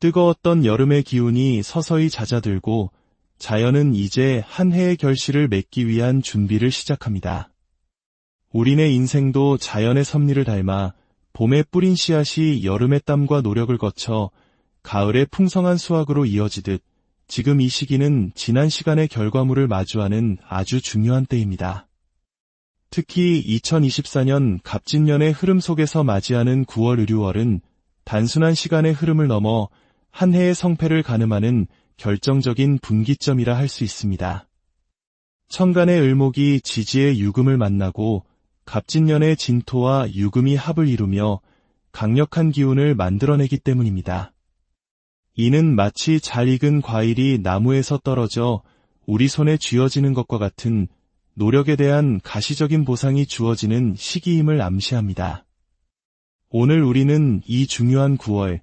뜨거웠던 여름의 기운이 서서히 잦아들고 자연은 이제 한 해의 결실을 맺기 위한 준비를 시작합니다. 우리네 인생도 자연의 섭리를 닮아 봄에 뿌린 씨앗이 여름의 땀과 노력을 거쳐 가을의 풍성한 수확으로 이어지듯 지금 이 시기는 지난 시간의 결과물을 마주하는 아주 중요한 때입니다. 특히 2024년 갑진년의 흐름 속에서 맞이하는 9월 을유월은 단순한 시간의 흐름을 넘어 한 해의 성패를 가늠하는 결정적인 분기점이라 할 수 있습니다. 천간의 을목이 지지의 유금을 만나고 갑진년의 진토와 유금이 합을 이루며 강력한 기운을 만들어내기 때문입니다. 이는 마치 잘 익은 과일이 나무에서 떨어져 우리 손에 쥐어지는 것과 같은 노력에 대한 가시적인 보상이 주어지는 시기임을 암시합니다. 오늘 우리는 이 중요한 9월,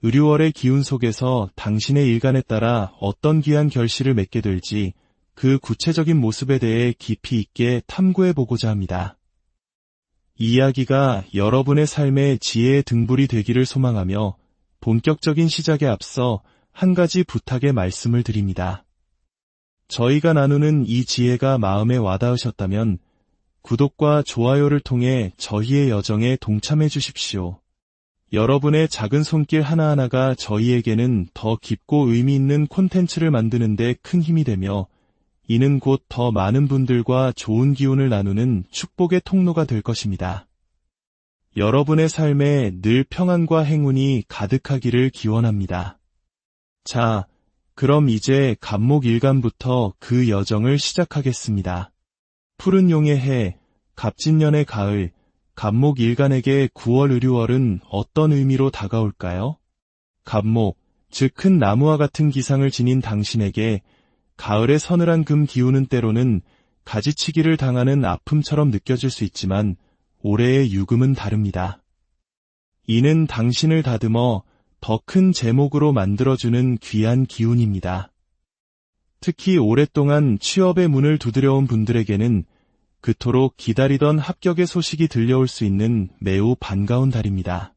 을유월의 기운 속에서 당신의 일간에 따라 어떤 귀한 결실을 맺게 될지 그 구체적인 모습에 대해 깊이 있게 탐구해보고자 합니다. 이 이야기가 여러분의 삶의 지혜의 등불이 되기를 소망하며 본격적인 시작에 앞서 한 가지 부탁의 말씀을 드립니다. 저희가 나누는 이 지혜가 마음에 와닿으셨다면 구독과 좋아요를 통해 저희의 여정에 동참해 주십시오. 여러분의 작은 손길 하나하나가 저희에게는 더 깊고 의미 있는 콘텐츠를 만드는 데 큰 힘이 되며 이는 곧 더 많은 분들과 좋은 기운을 나누는 축복의 통로가 될 것입니다. 여러분의 삶에 늘 평안과 행운이 가득하기를 기원합니다. 자, 그럼 이제 갑목일간부터 그 여정을 시작하겠습니다. 푸른 용의 해, 갑진년의 가을, 갑목일간에게 9월 을유월은 어떤 의미로 다가올까요? 갑목, 즉 큰 나무와 같은 기상을 지닌 당신에게 가을의 서늘한 금 기운은 때로는 가지치기를 당하는 아픔처럼 느껴질 수 있지만 올해의 유금은 다릅니다. 이는 당신을 다듬어 더 큰 제목으로 만들어주는 귀한 기운입니다. 특히 오랫동안 취업의 문을 두드려온 분들에게는 그토록 기다리던 합격의 소식이 들려올 수 있는 매우 반가운 달입니다.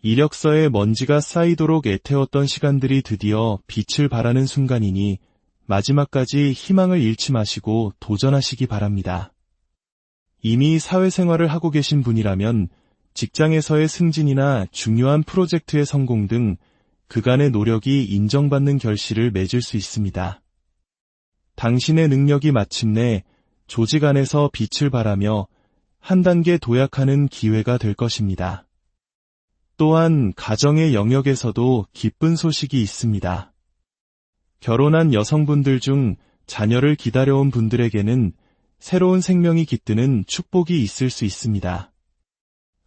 이력서에 먼지가 쌓이도록 애태웠던 시간들이 드디어 빛을 발하는 순간이니 마지막까지 희망을 잃지 마시고 도전하시기 바랍니다. 이미 사회생활을 하고 계신 분이라면 직장에서의 승진이나 중요한 프로젝트의 성공 등 그간의 노력이 인정받는 결실을 맺을 수 있습니다. 당신의 능력이 마침내 조직 안에서 빛을 발하며 한 단계 도약하는 기회가 될 것입니다. 또한 가정의 영역에서도 기쁜 소식이 있습니다. 결혼한 여성분들 중 자녀를 기다려온 분들에게는 새로운 생명이 깃드는 축복이 있을 수 있습니다.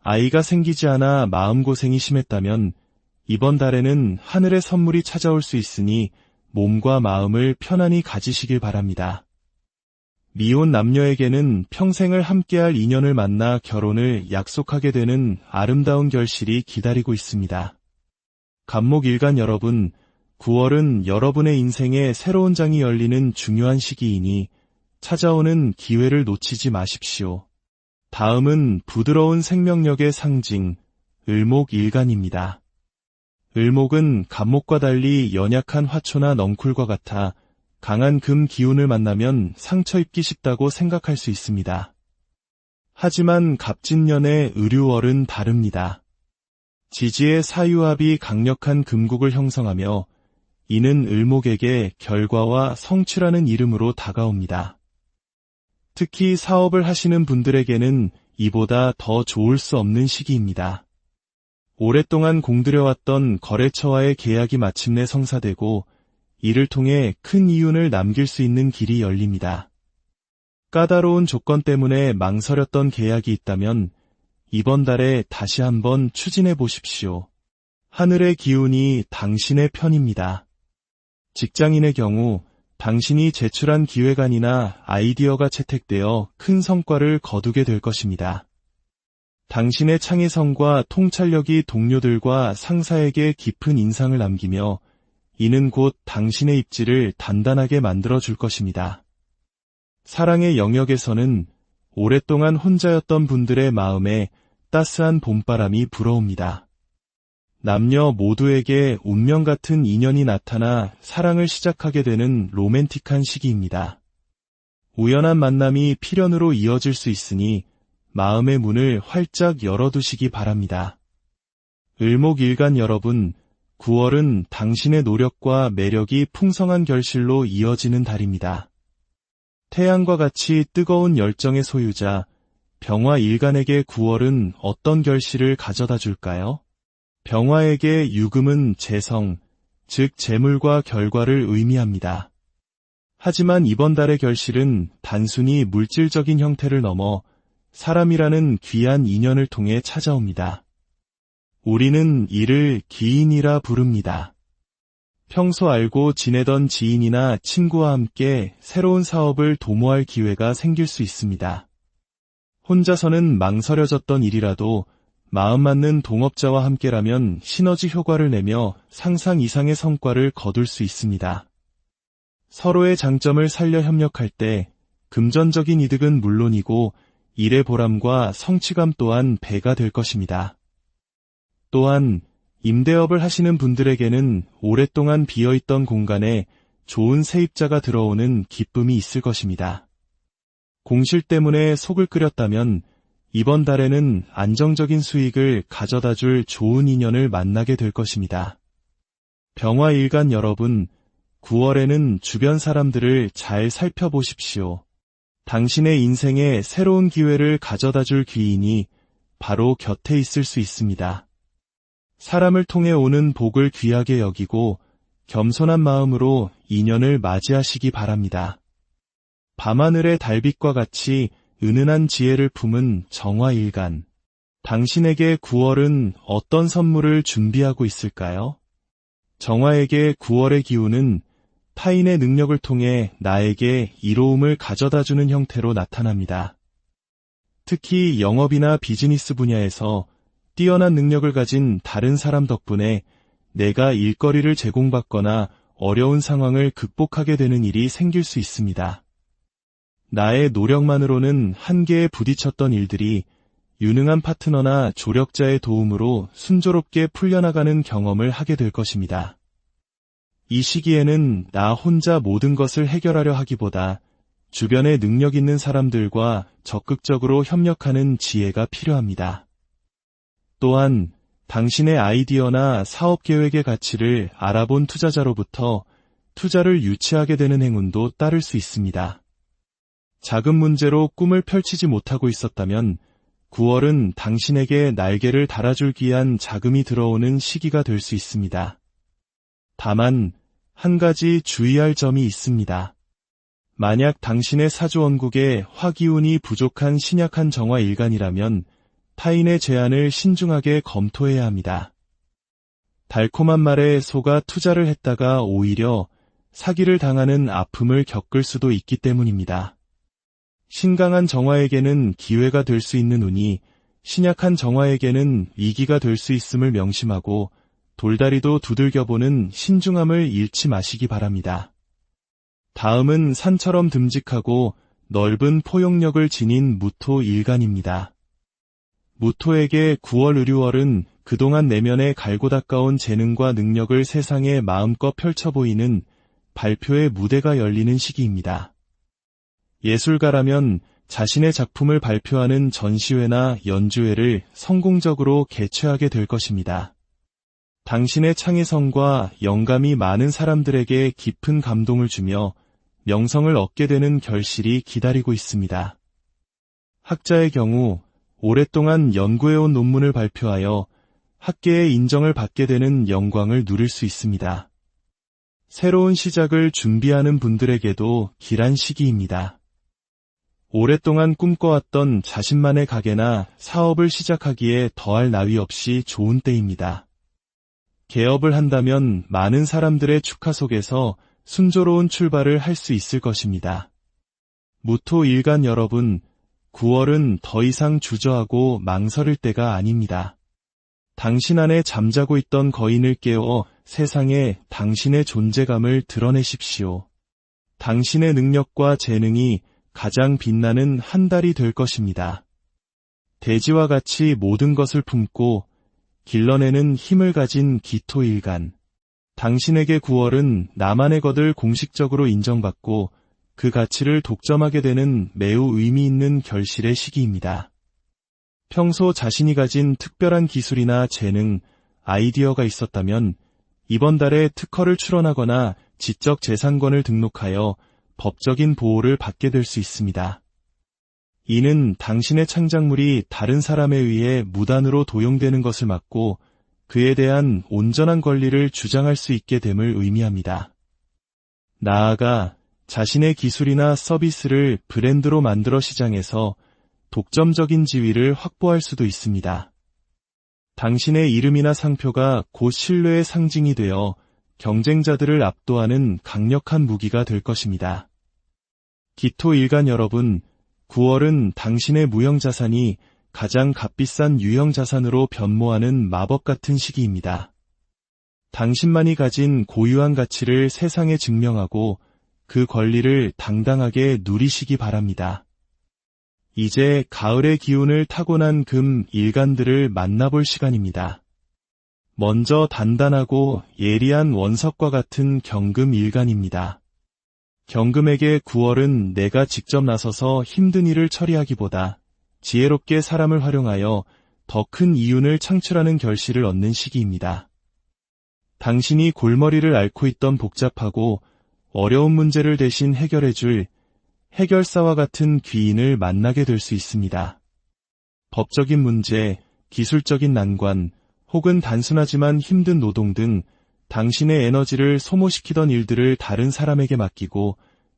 아이가 생기지 않아 마음고생이 심했다면 이번 달에는 하늘의 선물이 찾아올 수 있으니 몸과 마음을 편안히 가지시길 바랍니다. 미혼 남녀에게는 평생을 함께할 인연을 만나 결혼을 약속하게 되는 아름다운 결실이 기다리고 있습니다. 갑목일간 여러분, 9월은 여러분의 인생에 새로운 장이 열리는 중요한 시기이니 찾아오는 기회를 놓치지 마십시오. 다음은 부드러운 생명력의 상징, 을목일간입니다. 을목은 갑목과 달리 연약한 화초나 넝쿨과 같아 강한 금 기운을 만나면 상처 입기 쉽다고 생각할 수 있습니다. 하지만 갑진년의 을유월은 다릅니다. 지지의 사유합이 강력한 금국을 형성하며 이는 을목에게 결과와 성취라는 이름으로 다가옵니다. 특히 사업을 하시는 분들에게는 이보다 더 좋을 수 없는 시기입니다. 오랫동안 공들여왔던 거래처와의 계약이 마침내 성사되고 이를 통해 큰 이윤을 남길 수 있는 길이 열립니다. 까다로운 조건 때문에 망설였던 계약이 있다면 이번 달에 다시 한번 추진해 보십시오. 하늘의 기운이 당신의 편입니다. 직장인의 경우 당신이 제출한 기획안이나 아이디어가 채택되어 큰 성과를 거두게 될 것입니다. 당신의 창의성과 통찰력이 동료들과 상사에게 깊은 인상을 남기며 이는 곧 당신의 입지를 단단하게 만들어줄 것입니다. 사랑의 영역에서는 오랫동안 혼자였던 분들의 마음에 따스한 봄바람이 불어옵니다. 남녀 모두에게 운명 같은 인연이 나타나 사랑을 시작하게 되는 로맨틱한 시기입니다. 우연한 만남이 필연으로 이어질 수 있으니 마음의 문을 활짝 열어두시기 바랍니다. 을목일간 여러분, 9월은 당신의 노력과 매력이 풍성한 결실로 이어지는 달입니다. 태양과 같이 뜨거운 열정의 소유자, 병화일간에게 9월은 어떤 결실을 가져다 줄까요? 병화에게 유금은 재성, 즉 재물과 결과를 의미합니다. 하지만 이번 달의 결실은 단순히 물질적인 형태를 넘어 사람이라는 귀한 인연을 통해 찾아옵니다. 우리는 이를 기인이라 부릅니다. 평소 알고 지내던 지인이나 친구와 함께 새로운 사업을 도모할 기회가 생길 수 있습니다. 혼자서는 망설여졌던 일이라도 마음 맞는 동업자와 함께라면 시너지 효과를 내며 상상 이상의 성과를 거둘 수 있습니다. 서로의 장점을 살려 협력할 때 금전적인 이득은 물론이고 일의 보람과 성취감 또한 배가 될 것입니다. 또한 임대업을 하시는 분들에게는 오랫동안 비어있던 공간에 좋은 세입자가 들어오는 기쁨이 있을 것입니다. 공실 때문에 속을 끓였다면 이번 달에는 안정적인 수익을 가져다 줄 좋은 인연을 만나게 될 것입니다. 병화일간 여러분, 9월에는 주변 사람들을 잘 살펴보십시오. 당신의 인생에 새로운 기회를 가져다 줄 귀인이 바로 곁에 있을 수 있습니다. 사람을 통해 오는 복을 귀하게 여기고 겸손한 마음으로 인연을 맞이하시기 바랍니다. 밤하늘의 달빛과 같이 은은한 지혜를 품은 정화일간. 당신에게 9월은 어떤 선물을 준비하고 있을까요? 정화에게 9월의 기운은 타인의 능력을 통해 나에게 이로움을 가져다주는 형태로 나타납니다. 특히 영업이나 비즈니스 분야에서 뛰어난 능력을 가진 다른 사람 덕분에 내가 일거리를 제공받거나 어려운 상황을 극복하게 되는 일이 생길 수 있습니다. 나의 노력만으로는 한계에 부딪혔던 일들이 유능한 파트너나 조력자의 도움으로 순조롭게 풀려나가는 경험을 하게 될 것입니다. 이 시기에는 나 혼자 모든 것을 해결하려 하기보다 주변에 능력 있는 사람들과 적극적으로 협력하는 지혜가 필요합니다. 또한 당신의 아이디어나 사업 계획의 가치를 알아본 투자자로부터 투자를 유치하게 되는 행운도 따를 수 있습니다. 작은 문제로 꿈을 펼치지 못하고 있었다면 9월은 당신에게 날개를 달아줄 귀한 자금이 들어오는 시기가 될 수 있습니다. 다만 한 가지 주의할 점이 있습니다. 만약 당신의 사주원국에 화기운이 부족한 신약한 정화일간이라면 타인의 제안을 신중하게 검토해야 합니다. 달콤한 말에 속아 투자를 했다가 오히려 사기를 당하는 아픔을 겪을 수도 있기 때문입니다. 신강한 정화에게는 기회가 될 수 있는 운이 신약한 정화에게는 위기가 될 수 있음을 명심하고 돌다리도 두들겨보는 신중함을 잃지 마시기 바랍니다. 다음은 산처럼 듬직하고 넓은 포용력을 지닌 무토일간입니다. 무토에게 9월 의류월은 그동안 내면에 갈고 닦아온 재능과 능력을 세상에 마음껏 펼쳐 보이는 발표의 무대가 열리는 시기입니다. 예술가라면 자신의 작품을 발표하는 전시회나 연주회를 성공적으로 개최하게 될 것입니다. 당신의 창의성과 영감이 많은 사람들에게 깊은 감동을 주며 명성을 얻게 되는 결실이 기다리고 있습니다. 학자의 경우 오랫동안 연구해온 논문을 발표하여 학계의 인정을 받게 되는 영광을 누릴 수 있습니다. 새로운 시작을 준비하는 분들에게도 길한 시기입니다. 오랫동안 꿈꿔왔던 자신만의 가게나 사업을 시작하기에 더할 나위 없이 좋은 때입니다. 개업을 한다면 많은 사람들의 축하 속에서 순조로운 출발을 할 수 있을 것입니다. 무토일간 여러분, 9월은 더 이상 주저하고 망설일 때가 아닙니다. 당신 안에 잠자고 있던 거인을 깨워 세상에 당신의 존재감을 드러내십시오. 당신의 능력과 재능이 가장 빛나는 한 달이 될 것입니다. 대지와 같이 모든 것을 품고 길러내는 힘을 가진 기토일간. 당신에게 9월은 나만의 것을 공식적으로 인정받고 그 가치를 독점하게 되는 매우 의미 있는 결실의 시기입니다. 평소 자신이 가진 특별한 기술이나 재능, 아이디어가 있었다면 이번 달에 특허를 출원하거나 지적 재산권을 등록하여 법적인 보호를 받게 될 수 있습니다. 이는 당신의 창작물이 다른 사람에 의해 무단으로 도용되는 것을 막고 그에 대한 온전한 권리를 주장할 수 있게 됨을 의미합니다. 나아가 자신의 기술이나 서비스를 브랜드로 만들어 시장에서 독점적인 지위를 확보할 수도 있습니다. 당신의 이름이나 상표가 곧 신뢰의 상징이 되어 경쟁자들을 압도하는 강력한 무기가 될 것입니다. 기토일간 여러분, 9월은 당신의 무형자산이 가장 값비싼 유형자산으로 변모하는 마법 같은 시기입니다. 당신만이 가진 고유한 가치를 세상에 증명하고 그 권리를 당당하게 누리시기 바랍니다. 이제 가을의 기운을 타고난 금 일간들을 만나볼 시간입니다. 먼저 단단하고 예리한 원석과 같은 경금 일간입니다. 경금에게 9월은 내가 직접 나서서 힘든 일을 처리하기보다 지혜롭게 사람을 활용하여 더 큰 이윤을 창출하는 결실을 얻는 시기입니다. 당신이 골머리를 앓고 있던 복잡하고 어려운 문제를 대신 해결해줄 해결사와 같은 귀인을 만나게 될 수 있습니다. 법적인 문제, 기술적인 난관, 혹은 단순하지만 힘든 노동 등 당신의 에너지를 소모시키던 일들을 다른 사람에게 맡기고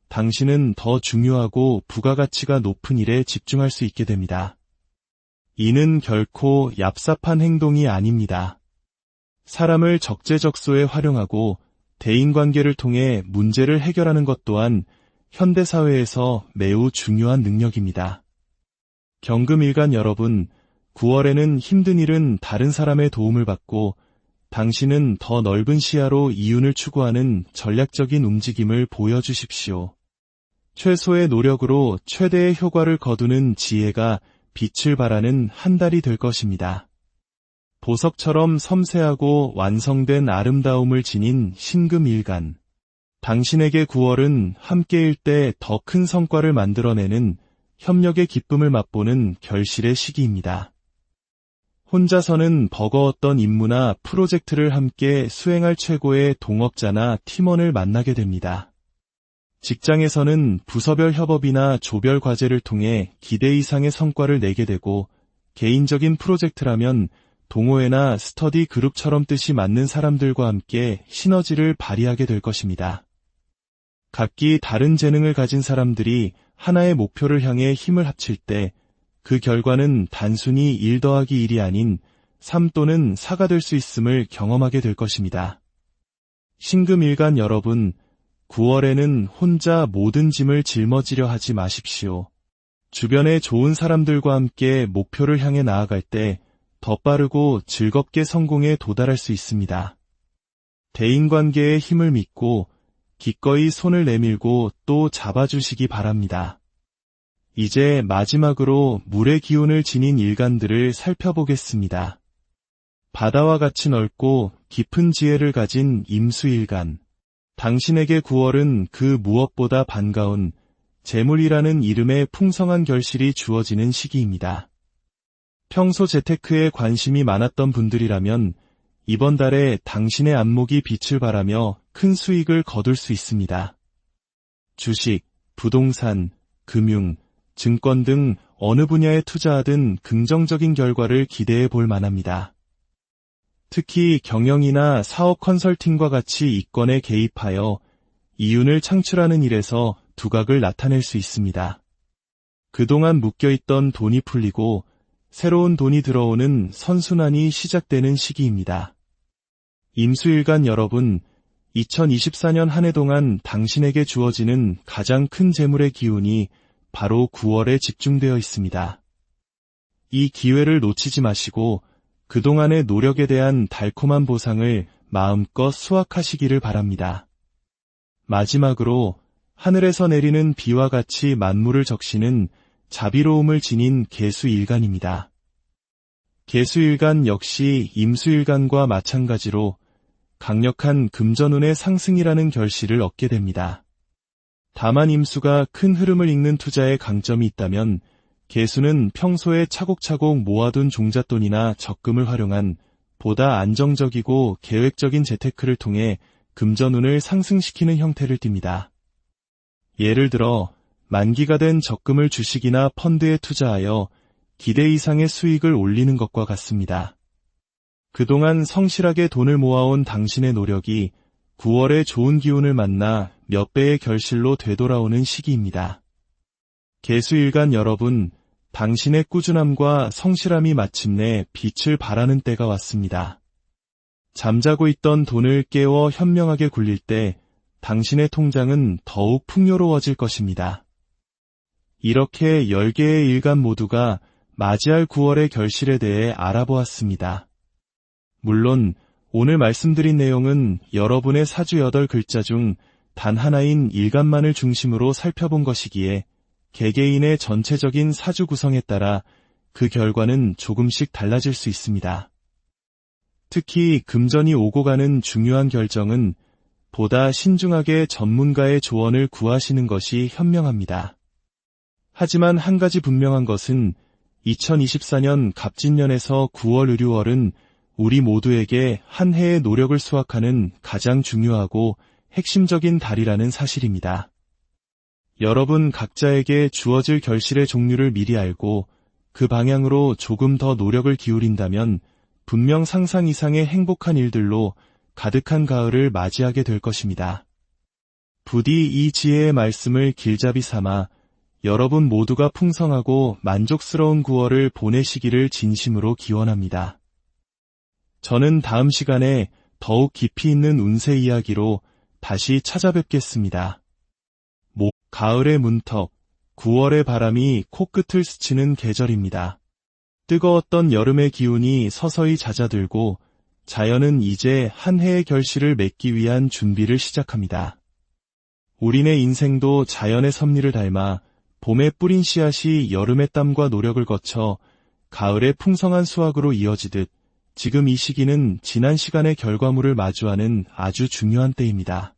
당신은 더 중요하고 부가가치가 높은 일에 집중할 수 있게 됩니다. 이는 결코 얍삽한 행동이 아닙니다. 사람을 적재적소에 활용하고 대인관계를 통해 문제를 해결하는 것 또한 현대사회에서 매우 중요한 능력입니다. 경금일간 여러분, 9월에는 힘든 일은 다른 사람의 도움을 받고 당신은 더 넓은 시야로 이윤을 추구하는 전략적인 움직임을 보여주십시오. 최소의 노력으로 최대의 효과를 거두는 지혜가 빛을 발하는 한 달이 될 것입니다. 보석처럼 섬세하고 완성된 아름다움을 지닌 신금일간. 당신에게 9월은 함께일 때 더 큰 성과를 만들어내는 협력의 기쁨을 맛보는 결실의 시기입니다. 혼자서는 버거웠던 임무나 프로젝트를 함께 수행할 최고의 동업자나 팀원을 만나게 됩니다. 직장에서는 부서별 협업이나 조별 과제를 통해 기대 이상의 성과를 내게 되고 개인적인 프로젝트라면 동호회나 스터디 그룹처럼 뜻이 맞는 사람들과 함께 시너지를 발휘하게 될 것입니다. 각기 다른 재능을 가진 사람들이 하나의 목표를 향해 힘을 합칠 때 그 결과는 단순히 1 더하기 1이 아닌 3 또는 4가 될 수 있음을 경험하게 될 것입니다. 신금일간 여러분, 9월에는 혼자 모든 짐을 짊어지려 하지 마십시오. 주변의 좋은 사람들과 함께 목표를 향해 나아갈 때 더 빠르고 즐겁게 성공에 도달할 수 있습니다. 대인관계의 힘을 믿고 기꺼이 손을 내밀고 또 잡아주시기 바랍니다. 이제 마지막으로 물의 기운을 지닌 일간들을 살펴보겠습니다. 바다와 같이 넓고 깊은 지혜를 가진 임수일간. 당신에게 9월은 그 무엇보다 반가운 재물이라는 이름의 풍성한 결실이 주어지는 시기입니다. 평소 재테크에 관심이 많았던 분들이라면 이번 달에 당신의 안목이 빛을 발하며 큰 수익을 거둘 수 있습니다. 주식, 부동산, 금융, 증권 등 어느 분야에 투자하든 긍정적인 결과를 기대해 볼 만합니다. 특히 경영이나 사업 컨설팅과 같이 이권에 개입하여 이윤을 창출하는 일에서 두각을 나타낼 수 있습니다. 그동안 묶여있던 돈이 풀리고 새로운 돈이 들어오는 선순환이 시작되는 시기입니다. 임수일간 여러분, 2024년 한 해 동안 당신에게 주어지는 가장 큰 재물의 기운이 바로 9월에 집중되어 있습니다. 이 기회를 놓치지 마시고 그동안의 노력에 대한 달콤한 보상을 마음껏 수확하시기를 바랍니다. 마지막으로 하늘에서 내리는 비와 같이 만물을 적시는 자비로움을 지닌 계수일간입니다. 계수일간 역시 임수일간과 마찬가지로 강력한 금전운의 상승이라는 결실을 얻게 됩니다. 다만 임수가 큰 흐름을 읽는 투자에 강점이 있다면 계수는 평소에 차곡차곡 모아둔 종잣돈이나 적금을 활용한 보다 안정적이고 계획적인 재테크를 통해 금전운을 상승시키는 형태를 띱니다. 예를 들어 만기가 된 적금을 주식이나 펀드에 투자하여 기대 이상의 수익을 올리는 것과 같습니다. 그동안 성실하게 돈을 모아온 당신의 노력이 9월에 좋은 기운을 만나 몇 배의 결실로 되돌아오는 시기입니다. 개수일간 여러분, 당신의 꾸준함과 성실함이 마침내 빛을 발하는 때가 왔습니다. 잠자고 있던 돈을 깨워 현명하게 굴릴 때 당신의 통장은 더욱 풍요로워질 것입니다. 이렇게 10개의 일간 모두가 맞이할 9월의 결실에 대해 알아보았습니다. 물론 오늘 말씀드린 내용은 여러분의 사주 8글자 중 단 하나인 일간만을 중심으로 살펴본 것이기에 개개인의 전체적인 사주 구성에 따라 그 결과는 조금씩 달라질 수 있습니다. 특히 금전이 오고 가는 중요한 결정은 보다 신중하게 전문가의 조언을 구하시는 것이 현명합니다. 하지만 한 가지 분명한 것은 2024년 갑진년에서 9월 의류월은 우리 모두에게 한 해의 노력을 수확하는 가장 중요하고 핵심적인 달이라는 사실입니다. 여러분 각자에게 주어질 결실의 종류를 미리 알고 그 방향으로 조금 더 노력을 기울인다면 분명 상상 이상의 행복한 일들로 가득한 가을을 맞이하게 될 것입니다. 부디 이 지혜의 말씀을 길잡이 삼아 여러분 모두가 풍성하고 만족스러운 9월을 보내시기를 진심으로 기원합니다. 저는 다음 시간에 더욱 깊이 있는 운세 이야기로 다시 찾아뵙겠습니다. 가을의 문턱, 9월의 바람이 코끝을 스치는 계절입니다. 뜨거웠던 여름의 기운이 서서히 잦아들고 자연은 이제 한 해의 결실을 맺기 위한 준비를 시작합니다. 우리네 인생도 자연의 섭리를 닮아 봄에 뿌린 씨앗이 여름의 땀과 노력을 거쳐 가을의 풍성한 수확으로 이어지듯 지금 이 시기는 지난 시간의 결과물을 마주하는 아주 중요한 때입니다.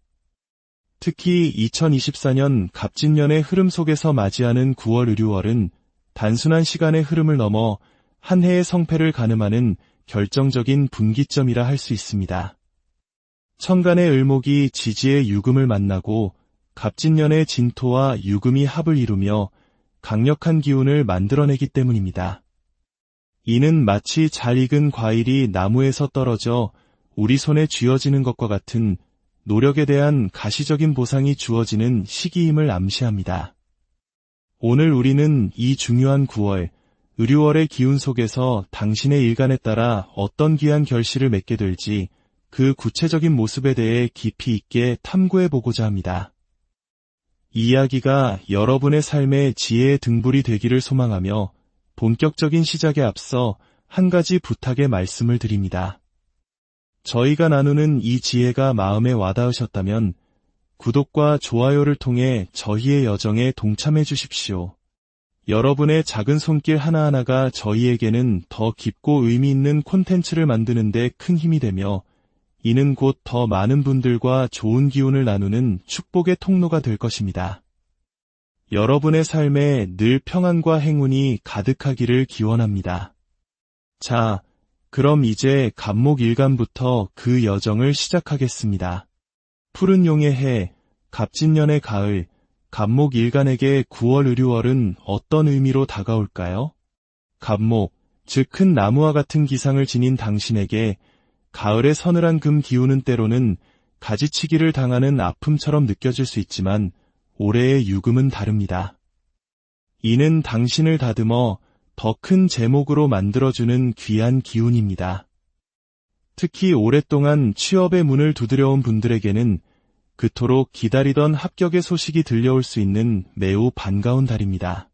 특히 2024년 갑진년의 흐름 속에서 맞이하는 9월 의류월은 단순한 시간의 흐름을 넘어 한 해의 성패를 가늠하는 결정적인 분기점이라 할 수 있습니다. 천간의 을목이 지지의 유금을 만나고 갑진년의 진토와 유금이 합을 이루며 강력한 기운을 만들어내기 때문입니다. 이는 마치 잘 익은 과일이 나무에서 떨어져 우리 손에 쥐어지는 것과 같은 노력에 대한 가시적인 보상이 주어지는 시기임을 암시합니다. 오늘 우리는 이 중요한 9월, 의류월의 기운 속에서 당신의 일간에 따라 어떤 귀한 결실을 맺게 될지 그 구체적인 모습에 대해 깊이 있게 탐구해보고자 합니다. 이 이야기가 여러분의 삶의 지혜의 등불이 되기를 소망하며 본격적인 시작에 앞서 한 가지 부탁의 말씀을 드립니다. 저희가 나누는 이 지혜가 마음에 와닿으셨다면 구독과 좋아요를 통해 저희의 여정에 동참해 주십시오. 여러분의 작은 손길 하나하나가 저희에게는 더 깊고 의미 있는 콘텐츠를 만드는 데 큰 힘이 되며 이는 곧 더 많은 분들과 좋은 기운을 나누는 축복의 통로가 될 것입니다. 여러분의 삶에 늘 평안과 행운이 가득하기를 기원합니다. 자, 그럼 이제 갑목 일간부터 그 여정을 시작하겠습니다. 푸른 용의 해, 갑진년의 가을, 갑목 일간에게 9월 의류월은 어떤 의미로 다가올까요? 갑목, 즉 큰 나무와 같은 기상을 지닌 당신에게 가을의 서늘한 금 기운은 때로는 가지치기를 당하는 아픔처럼 느껴질 수 있지만 올해의 유금은 다릅니다. 이는 당신을 다듬어 더 큰 제목으로 만들어주는 귀한 기운입니다. 특히 오랫동안 취업의 문을 두드려온 분들에게는 그토록 기다리던 합격의 소식이 들려올 수 있는 매우 반가운 달입니다.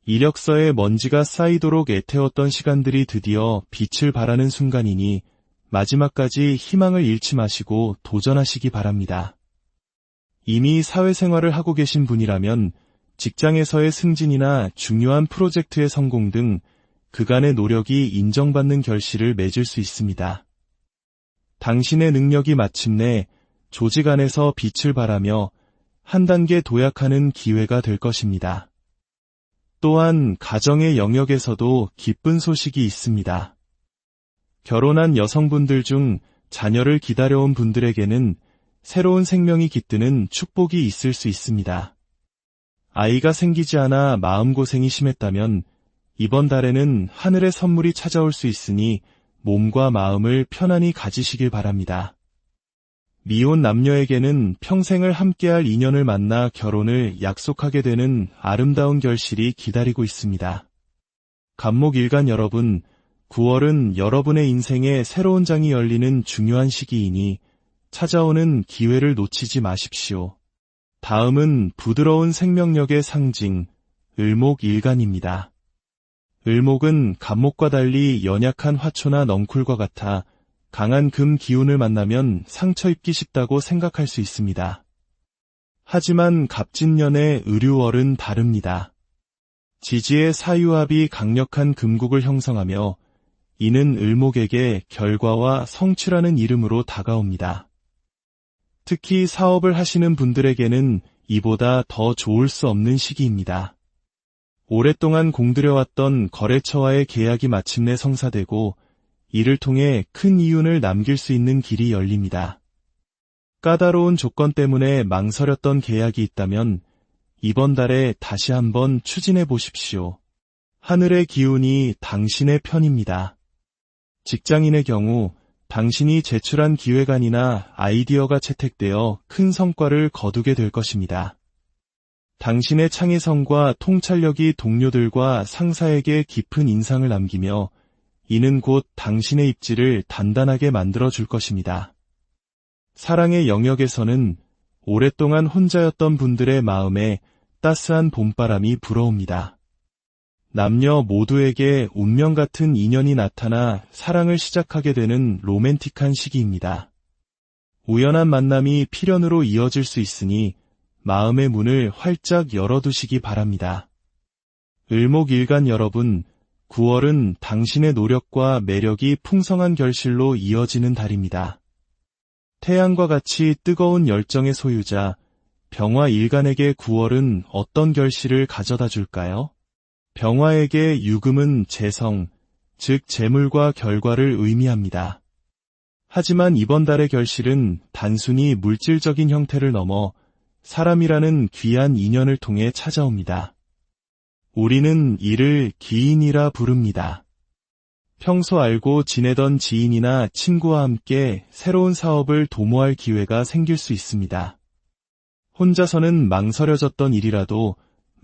이력서에 먼지가 쌓이도록 애태웠던 시간들이 드디어 빛을 발하는 순간이니 마지막까지 희망을 잃지 마시고 도전하시기 바랍니다. 이미 사회생활을 하고 계신 분이라면 직장에서의 승진이나 중요한 프로젝트의 성공 등 그간의 노력이 인정받는 결실을 맺을 수 있습니다. 당신의 능력이 마침내 조직 안에서 빛을 발하며 한 단계 도약하는 기회가 될 것입니다. 또한 가정의 영역에서도 기쁜 소식이 있습니다. 결혼한 여성분들 중 자녀를 기다려온 분들에게는 새로운 생명이 깃드는 축복이 있을 수 있습니다. 아이가 생기지 않아 마음고생이 심했다면 이번 달에는 하늘의 선물이 찾아올 수 있으니 몸과 마음을 편안히 가지시길 바랍니다. 미혼 남녀에게는 평생을 함께할 인연을 만나 결혼을 약속하게 되는 아름다운 결실이 기다리고 있습니다. 갑목일간 여러분, 9월은 여러분의 인생에 새로운 장이 열리는 중요한 시기이니 찾아오는 기회를 놓치지 마십시오. 다음은 부드러운 생명력의 상징, 을목일간입니다. 을목은 갑목과 달리 연약한 화초나 넝쿨과 같아 강한 금 기운을 만나면 상처 입기 쉽다고 생각할 수 있습니다. 하지만 갑진년의 을유월은 다릅니다. 지지의 사유합이 강력한 금국을 형성하며 이는 을목에게 결과와 성취라는 이름으로 다가옵니다. 특히 사업을 하시는 분들에게는 이보다 더 좋을 수 없는 시기입니다. 오랫동안 공들여왔던 거래처와의 계약이 마침내 성사되고 이를 통해 큰 이윤을 남길 수 있는 길이 열립니다. 까다로운 조건 때문에 망설였던 계약이 있다면 이번 달에 다시 한번 추진해 보십시오. 하늘의 기운이 당신의 편입니다. 직장인의 경우 당신이 제출한 기획안이나 아이디어가 채택되어 큰 성과를 거두게 될 것입니다. 당신의 창의성과 통찰력이 동료들과 상사에게 깊은 인상을 남기며 이는 곧 당신의 입지를 단단하게 만들어줄 것입니다. 사랑의 영역에서는 오랫동안 혼자였던 분들의 마음에 따스한 봄바람이 불어옵니다. 남녀 모두에게 운명 같은 인연이 나타나 사랑을 시작하게 되는 로맨틱한 시기입니다. 우연한 만남이 필연으로 이어질 수 있으니 마음의 문을 활짝 열어두시기 바랍니다. 을목일간 여러분, 9월은 당신의 노력과 매력이 풍성한 결실로 이어지는 달입니다. 태양과 같이 뜨거운 열정의 소유자, 병화일간에게 9월은 어떤 결실을 가져다 줄까요? 병화에게 유금은 재성, 즉 재물과 결과를 의미합니다. 하지만 이번 달의 결실은 단순히 물질적인 형태를 넘어 사람이라는 귀한 인연을 통해 찾아옵니다. 우리는 이를 기인이라 부릅니다. 평소 알고 지내던 지인이나 친구와 함께 새로운 사업을 도모할 기회가 생길 수 있습니다. 혼자서는 망설여졌던 일이라도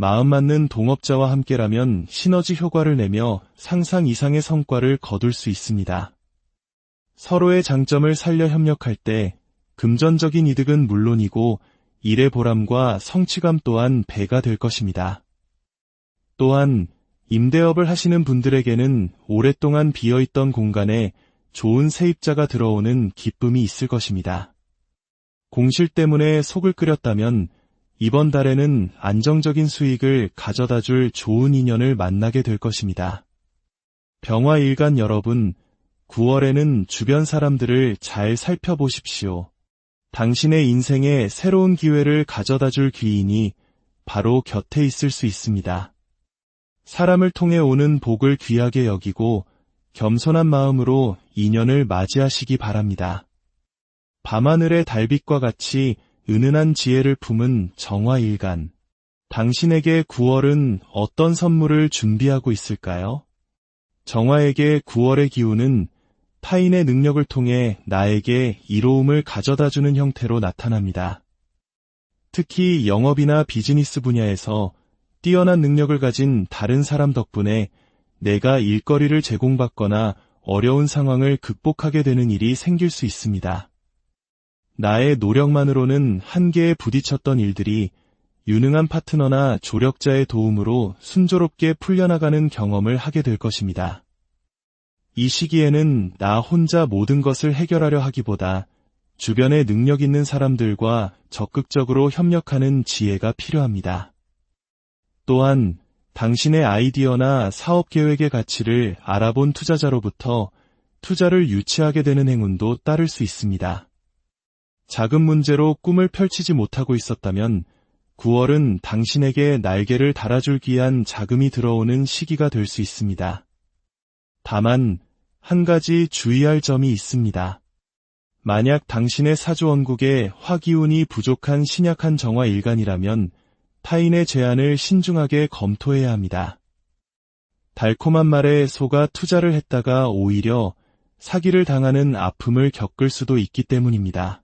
마음 맞는 동업자와 함께라면 시너지 효과를 내며 상상 이상의 성과를 거둘 수 있습니다. 서로의 장점을 살려 협력할 때 금전적인 이득은 물론이고 일의 보람과 성취감 또한 배가 될 것입니다. 또한 임대업을 하시는 분들에게는 오랫동안 비어있던 공간에 좋은 세입자가 들어오는 기쁨이 있을 것입니다. 공실 때문에 속을 끓였다면 이번 달에는 안정적인 수익을 가져다 줄 좋은 인연을 만나게 될 것입니다. 병화일간 여러분, 9월에는 주변 사람들을 잘 살펴보십시오. 당신의 인생에 새로운 기회를 가져다 줄 귀인이 바로 곁에 있을 수 있습니다. 사람을 통해 오는 복을 귀하게 여기고 겸손한 마음으로 인연을 맞이하시기 바랍니다. 밤하늘의 달빛과 같이 은은한 지혜를 품은 정화일간. 당신에게 9월은 어떤 선물을 준비하고 있을까요? 정화에게 9월의 기운은 타인의 능력을 통해 나에게 이로움을 가져다주는 형태로 나타납니다. 특히 영업이나 비즈니스 분야에서 뛰어난 능력을 가진 다른 사람 덕분에 내가 일거리를 제공받거나 어려운 상황을 극복하게 되는 일이 생길 수 있습니다. 나의 노력만으로는 한계에 부딪혔던 일들이 유능한 파트너나 조력자의 도움으로 순조롭게 풀려나가는 경험을 하게 될 것입니다. 이 시기에는 나 혼자 모든 것을 해결하려 하기보다 주변에 능력 있는 사람들과 적극적으로 협력하는 지혜가 필요합니다. 또한 당신의 아이디어나 사업 계획의 가치를 알아본 투자자로부터 투자를 유치하게 되는 행운도 따를 수 있습니다. 작은 문제로 꿈을 펼치지 못하고 있었다면 9월은 당신에게 날개를 달아줄 귀한 자금이 들어오는 시기가 될 수 있습니다. 다만 한 가지 주의할 점이 있습니다. 만약 당신의 사주원국에 화기운이 부족한 신약한 정화 일간이라면 타인의 제안을 신중하게 검토해야 합니다. 달콤한 말에 속아 투자를 했다가 오히려 사기를 당하는 아픔을 겪을 수도 있기 때문입니다.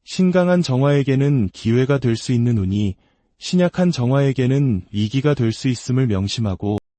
신강한 정화에게는 기회가 될 수 있는 운이 신약한 정화에게는 위기가 될 수 있음을 명심하고